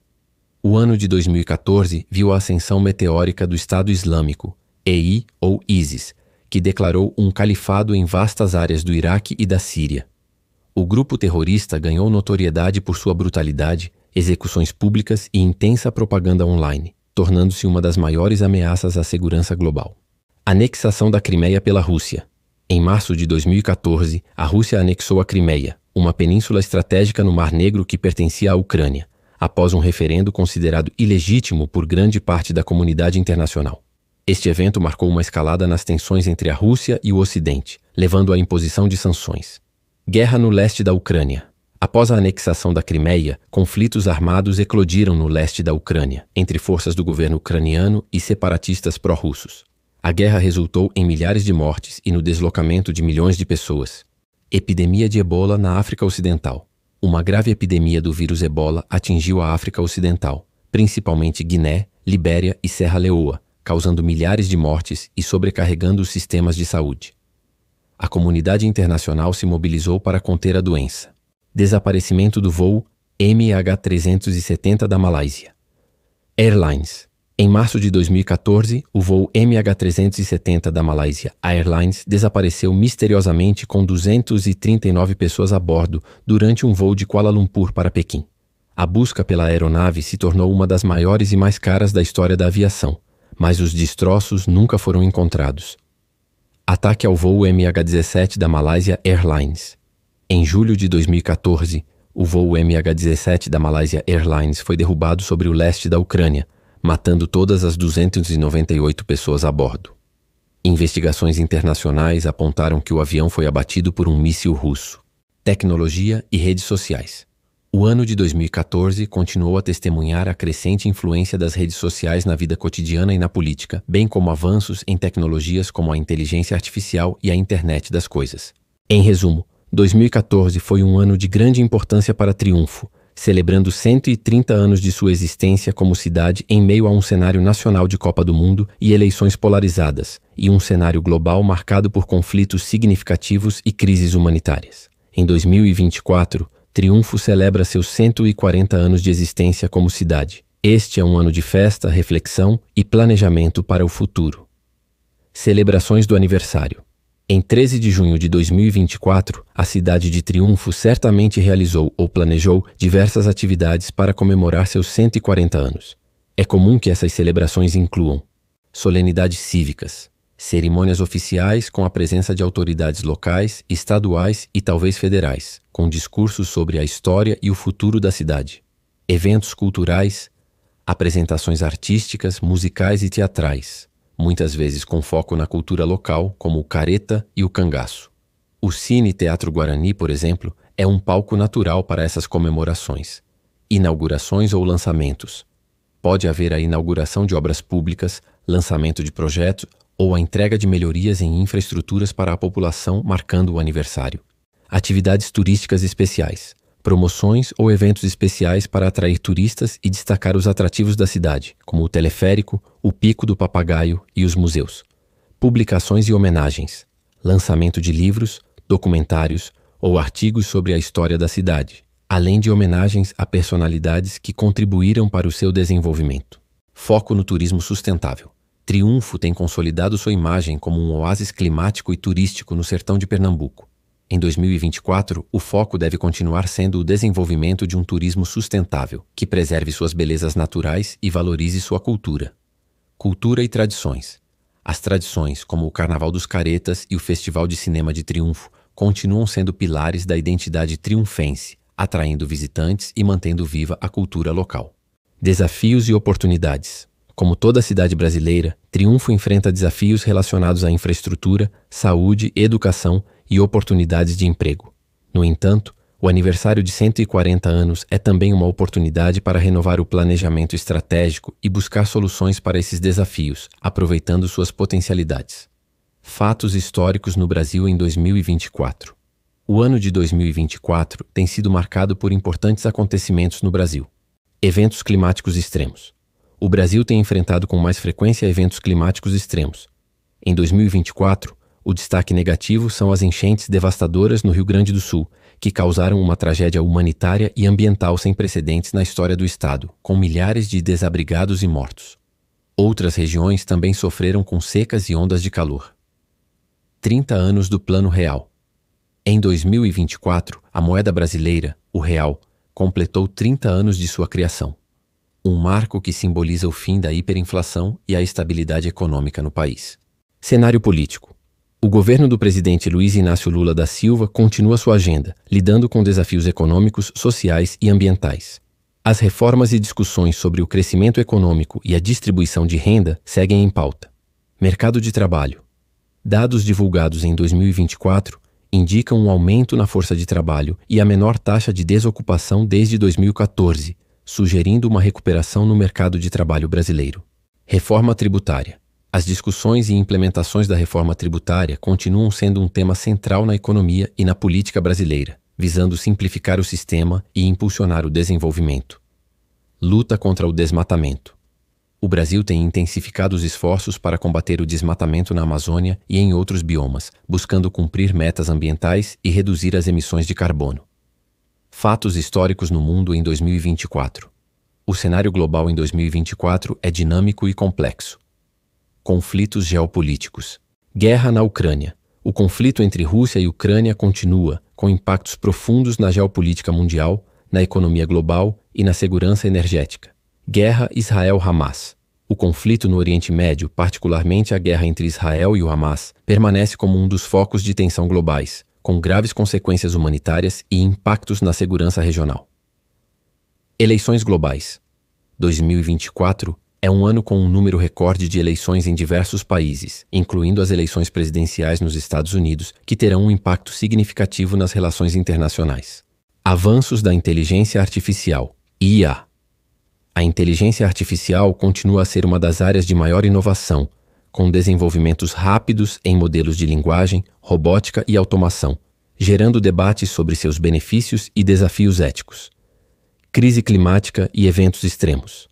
O ano de 2014 viu a ascensão meteórica do Estado Islâmico, ou ISIS, que declarou um califado em vastas áreas do Iraque e da Síria. O grupo terrorista ganhou notoriedade por sua brutalidade, execuções públicas e intensa propaganda online, tornando-se uma das maiores ameaças à segurança global. Anexação da Crimeia pela Rússia. Em março de 2014, a Rússia anexou a Crimeia, uma península estratégica no Mar Negro que pertencia à Ucrânia, após um referendo considerado ilegítimo por grande parte da comunidade internacional. Este evento marcou uma escalada nas tensões entre a Rússia e o Ocidente, levando à imposição de sanções. Guerra no leste da Ucrânia. Após a anexação da Crimeia, conflitos armados eclodiram no leste da Ucrânia, entre forças do governo ucraniano e separatistas pró-russos. A guerra resultou em milhares de mortes e no deslocamento de milhões de pessoas. Epidemia de Ebola na África Ocidental. Uma grave epidemia do vírus Ebola atingiu a África Ocidental, principalmente Guiné, Libéria e Serra Leoa, causando milhares de mortes e sobrecarregando os sistemas de saúde. A comunidade internacional se mobilizou para conter a doença. Desaparecimento do voo MH370 da Malásia. Airlines. Em março de 2014, o voo MH370 da Malaysia Airlines desapareceu misteriosamente com 239 pessoas a bordo durante um voo de Kuala Lumpur para Pequim. A busca pela aeronave se tornou uma das maiores e mais caras da história da aviação, mas os destroços nunca foram encontrados. Ataque ao voo MH17 da Malaysia Airlines. Em julho de 2014, o voo MH17 da Malaysia Airlines foi derrubado sobre o leste da Ucrânia, matando todas as 298 pessoas a bordo. Investigações internacionais apontaram que o avião foi abatido por um míssil russo. Tecnologia e redes sociais. O ano de 2014 continuou a testemunhar a crescente influência das redes sociais na vida cotidiana e na política, bem como avanços em tecnologias como a inteligência artificial e a internet das coisas. Em resumo, 2014 foi um ano de grande importância para Triunfo, celebrando 130 anos de sua existência como cidade em meio a um cenário nacional de Copa do Mundo e eleições polarizadas, e um cenário global marcado por conflitos significativos e crises humanitárias. Em 2024, Triunfo celebra seus 140 anos de existência como cidade. Este é um ano de festa, reflexão e planejamento para o futuro. Celebrações do aniversário. Em 13 de junho de 2024, a cidade de Triunfo certamente realizou ou planejou diversas atividades para comemorar seus 140 anos. É comum que essas celebrações incluam solenidades cívicas, cerimônias oficiais com a presença de autoridades locais, estaduais e talvez federais, com discursos sobre a história e o futuro da cidade, eventos culturais, apresentações artísticas, musicais e teatrais, muitas vezes com foco na cultura local, como o careta e o cangaço. O Cine Teatro Guarani, por exemplo, é um palco natural para essas comemorações, inaugurações ou lançamentos. Pode haver a inauguração de obras públicas, lançamento de projetos ou a entrega de melhorias em infraestruturas para a população marcando o aniversário. Atividades turísticas especiais, promoções ou eventos especiais para atrair turistas e destacar os atrativos da cidade, como o teleférico, o Pico do Papagaio e os museus. Publicações e homenagens, lançamento de livros, documentários ou artigos sobre a história da cidade, além de homenagens a personalidades que contribuíram para o seu desenvolvimento. Foco no turismo sustentável. Triunfo tem consolidado sua imagem como um oásis climático e turístico no sertão de Pernambuco. Em 2024, o foco deve continuar sendo o desenvolvimento de um turismo sustentável, que preserve suas belezas naturais e valorize sua cultura. Cultura e tradições. As tradições, como o Carnaval dos Caretas e o Festival de Cinema de Triunfo, continuam sendo pilares da identidade triunfense, atraindo visitantes e mantendo viva a cultura local. Desafios e oportunidades. Como toda cidade brasileira, Triunfo enfrenta desafios relacionados à infraestrutura, saúde, educação e oportunidades de emprego. No entanto, o aniversário de 140 anos é também uma oportunidade para renovar o planejamento estratégico e buscar soluções para esses desafios, aproveitando suas potencialidades. Fatos históricos no Brasil em 2024. O ano de 2024 tem sido marcado por importantes acontecimentos no Brasil. Eventos climáticos extremos. O Brasil tem enfrentado com mais frequência eventos climáticos extremos. Em 2024, o destaque negativo são as enchentes devastadoras no Rio Grande do Sul, que causaram uma tragédia humanitária e ambiental sem precedentes na história do estado, com milhares de desabrigados e mortos. Outras regiões também sofreram com secas e ondas de calor. 30 anos do Plano Real. Em 2024, a moeda brasileira, o real, completou 30 anos de sua criação. Um marco que simboliza o fim da hiperinflação e a estabilidade econômica no país. Cenário político. O governo do presidente Luiz Inácio Lula da Silva continua sua agenda, lidando com desafios econômicos, sociais e ambientais. As reformas e discussões sobre o crescimento econômico e a distribuição de renda seguem em pauta. Mercado de trabalho. Dados divulgados em 2024 indicam um aumento na força de trabalho e a menor taxa de desocupação desde 2014, sugerindo uma recuperação no mercado de trabalho brasileiro. Reforma tributária. As discussões e implementações da reforma tributária continuam sendo um tema central na economia e na política brasileira, visando simplificar o sistema e impulsionar o desenvolvimento. Luta contra o desmatamento. O Brasil tem intensificado os esforços para combater o desmatamento na Amazônia e em outros biomas, buscando cumprir metas ambientais e reduzir as emissões de carbono. Fatos históricos no mundo em 2024. O cenário global em 2024 é dinâmico e complexo. Conflitos geopolíticos. Guerra na Ucrânia. O conflito entre Rússia e Ucrânia continua, com impactos profundos na geopolítica mundial, na economia global e na segurança energética. Guerra Israel-Hamas. O conflito no Oriente Médio, particularmente a guerra entre Israel e o Hamas, permanece como um dos focos de tensão globais, com graves consequências humanitárias e impactos na segurança regional. Eleições globais. 2024 é um ano com um número recorde de eleições em diversos países, incluindo as eleições presidenciais nos Estados Unidos, que terão um impacto significativo nas relações internacionais. Avanços da inteligência artificial, IA. A inteligência artificial continua a ser uma das áreas de maior inovação, com desenvolvimentos rápidos em modelos de linguagem, robótica e automação, gerando debates sobre seus benefícios e desafios éticos. Crise climática e eventos extremos.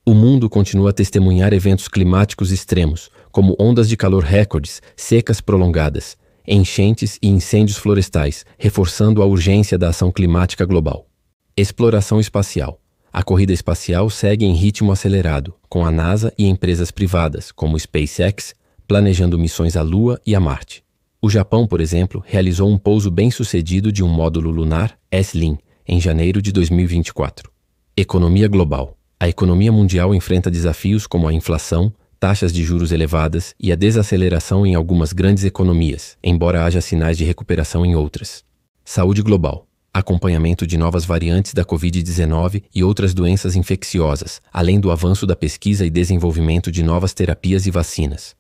O mundo continua a testemunhar eventos climáticos extremos, como ondas de calor recordes, secas prolongadas, enchentes e incêndios florestais, reforçando a urgência da ação climática global. Exploração espacial. A corrida espacial segue em ritmo acelerado, com a NASA e empresas privadas, como SpaceX, planejando missões à Lua e a Marte. O Japão, por exemplo, realizou um pouso bem-sucedido de um módulo lunar, SLIM, em janeiro de 2024. Economia global. A economia mundial enfrenta desafios como a inflação, taxas de juros elevadas e a desaceleração em algumas grandes economias, embora haja sinais de recuperação em outras. Saúde global. Acompanhamento de novas variantes da Covid-19 e outras doenças infecciosas, além do avanço da pesquisa e desenvolvimento de novas terapias e vacinas.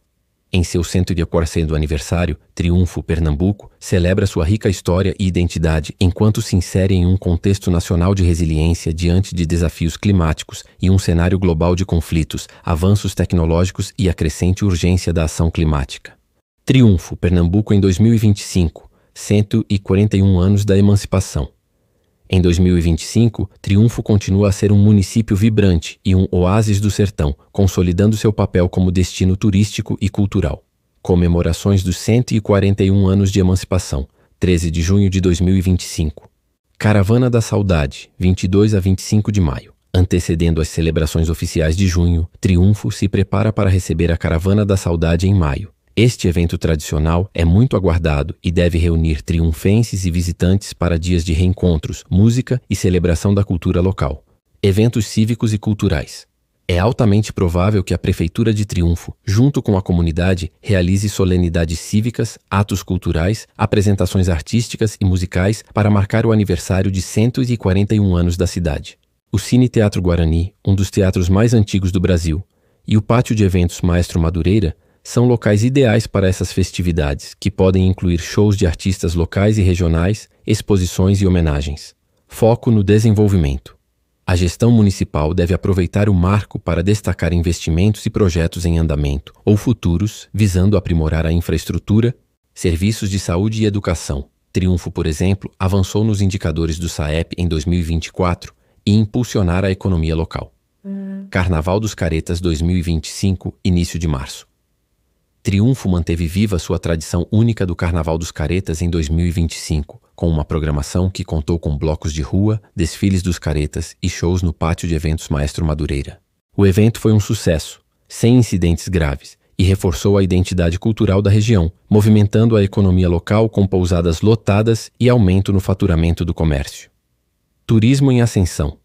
Em seu 140º aniversário, Triunfo Pernambuco celebra sua rica história e identidade enquanto se insere em um contexto nacional de resiliência diante de desafios climáticos e um cenário global de conflitos, avanços tecnológicos e a crescente urgência da ação climática. Triunfo Pernambuco em 2025, 141 anos da emancipação. Em 2025, Triunfo continua a ser um município vibrante e um oásis do sertão, consolidando seu papel como destino turístico e cultural. Comemorações dos 141 anos de emancipação, 13 de junho de 2025. Caravana da Saudade, 22 a 25 de maio. Antecedendo as celebrações oficiais de junho, Triunfo se prepara para receber a Caravana da Saudade em maio. Este evento tradicional é muito aguardado e deve reunir triunfenses e visitantes para dias de reencontros, música e celebração da cultura local. Eventos cívicos e culturais. É altamente provável que a Prefeitura de Triunfo, junto com a comunidade, realize solenidades cívicas, atos culturais, apresentações artísticas e musicais para marcar o aniversário de 141 anos da cidade. O Cine Teatro Guarani, um dos teatros mais antigos do Brasil, e o Pátio de Eventos Maestro Madureira são locais ideais para essas festividades, que podem incluir shows de artistas locais e regionais, exposições e homenagens. Foco no desenvolvimento. A gestão municipal deve aproveitar o marco para destacar investimentos e projetos em andamento ou futuros, visando aprimorar a infraestrutura, serviços de saúde e educação. Triunfo, por exemplo, avançou nos indicadores do SAEP em 2024 e impulsionar a economia local. Carnaval dos Caretas 2025, início de março. Triunfo manteve viva sua tradição única do Carnaval dos Caretas em 2025, com uma programação que contou com blocos de rua, desfiles dos caretas e shows no Pátio de Eventos Maestro Madureira. O evento foi um sucesso, sem incidentes graves, e reforçou a identidade cultural da região, movimentando a economia local com pousadas lotadas e aumento no faturamento do comércio. Turismo em ascensão.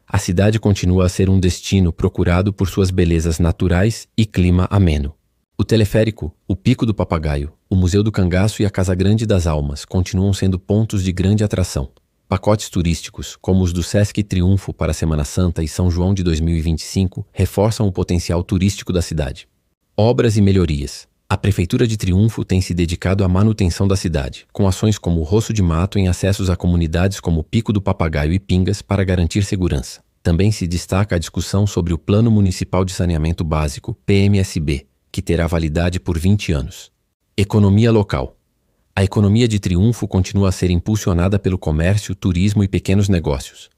A cidade continua a ser um destino procurado por suas belezas naturais e clima ameno. O teleférico, o Pico do Papagaio, o Museu do Cangaço e a Casa Grande das Almas continuam sendo pontos de grande atração. Pacotes turísticos, como os do Sesc Triunfo para a Semana Santa e São João de 2025, reforçam o potencial turístico da cidade. Obras e melhorias. A Prefeitura de Triunfo tem se dedicado à manutenção da cidade, com ações como o Roço de Mato em acessos a comunidades como Pico do Papagaio e Pingas para garantir segurança. Também se destaca a discussão sobre o Plano Municipal de Saneamento Básico, PMSB, que terá validade por 20 anos. Economia local. A economia de Triunfo continua a ser impulsionada pelo comércio, turismo e pequenos negócios.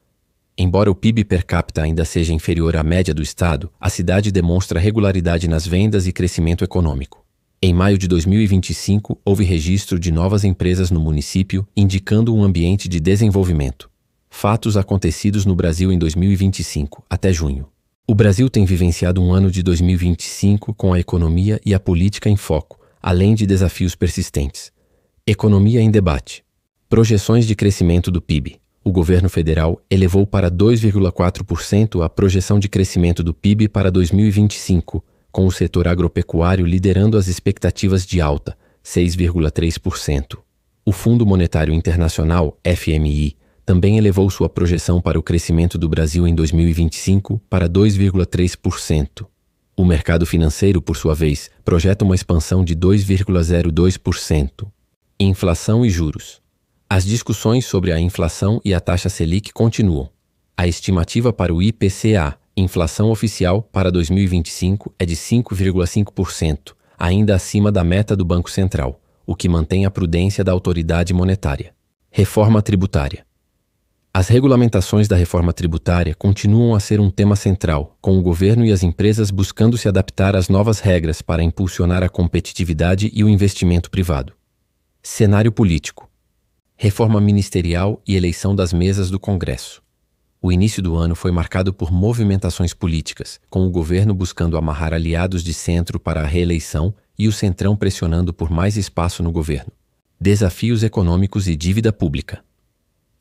Embora o PIB per capita ainda seja inferior à média do estado, a cidade demonstra regularidade nas vendas e crescimento econômico. Em maio de 2025, houve registro de novas empresas no município, indicando um ambiente de desenvolvimento. Fatos acontecidos no Brasil em 2025, até junho. O Brasil tem vivenciado um ano de 2025 com a economia e a política em foco, além de desafios persistentes. Economia em debate. Projeções de crescimento do PIB. O governo federal elevou para 2,4% a projeção de crescimento do PIB para 2025, com o setor agropecuário liderando as expectativas de alta, 6,3%. O Fundo Monetário Internacional, FMI, também elevou sua projeção para o crescimento do Brasil em 2025 para 2,3%. O mercado financeiro, por sua vez, projeta uma expansão de 2,02%. Inflação e juros. As discussões sobre a inflação e a taxa Selic continuam. A estimativa para o IPCA, inflação oficial, para 2025 é de 5,5%, ainda acima da meta do Banco Central, o que mantém a prudência da autoridade monetária. Reforma tributária. As regulamentações da reforma tributária continuam a ser um tema central, com o governo e as empresas buscando se adaptar às novas regras para impulsionar a competitividade e o investimento privado. Cenário político. Reforma ministerial e eleição das mesas do Congresso. O início do ano foi marcado por movimentações políticas, com o governo buscando amarrar aliados de centro para a reeleição e o centrão pressionando por mais espaço no governo. Desafios econômicos e dívida pública.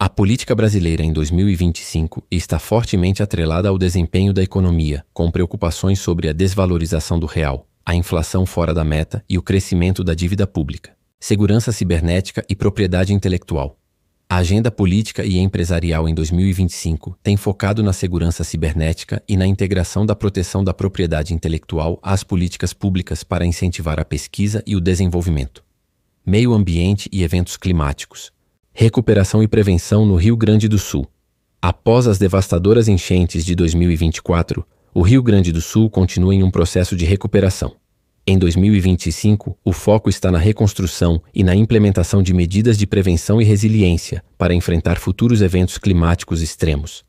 A política brasileira em 2025 está fortemente atrelada ao desempenho da economia, com preocupações sobre a desvalorização do real, a inflação fora da meta e o crescimento da dívida pública. Segurança cibernética e propriedade intelectual. A agenda política e empresarial em 2025 tem focado na segurança cibernética e na integração da proteção da propriedade intelectual às políticas públicas para incentivar a pesquisa e o desenvolvimento. Meio ambiente e eventos climáticos. Recuperação e prevenção no Rio Grande do Sul. Após as devastadoras enchentes de 2024, o Rio Grande do Sul continua em um processo de recuperação. Em 2025, o foco está na reconstrução e na implementação de medidas de prevenção e resiliência para enfrentar futuros eventos climáticos extremos.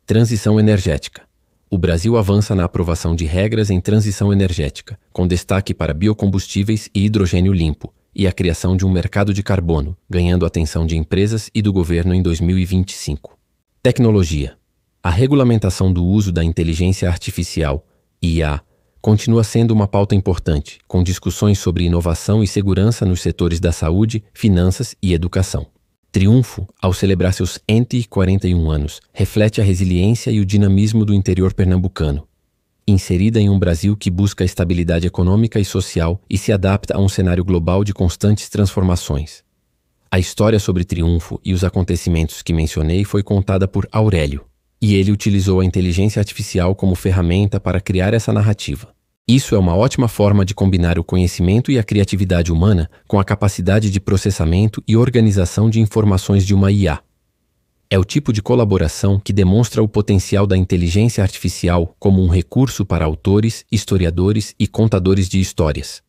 Transição energética. O Brasil avança na aprovação de regras em transição energética, com destaque para biocombustíveis e hidrogênio limpo, e a criação de um mercado de carbono, ganhando a atenção de empresas e do governo em 2025. Tecnologia. A regulamentação do uso da inteligência artificial, IA, continua sendo uma pauta importante, com discussões sobre inovação e segurança nos setores da saúde, finanças e educação. Triunfo, ao celebrar seus 141 anos, reflete a resiliência e o dinamismo do interior pernambucano, inserida em um Brasil que busca estabilidade econômica e social e se adapta a um cenário global de constantes transformações. A história sobre Triunfo e os acontecimentos que mencionei foi contada por Aurélio, e ele utilizou a inteligência artificial como ferramenta para criar essa narrativa. Isso é uma ótima forma de combinar o conhecimento e a criatividade humana com a capacidade de processamento e organização de informações de uma IA. É o tipo de colaboração que demonstra o potencial da inteligência artificial como um recurso para autores, historiadores e contadores de histórias.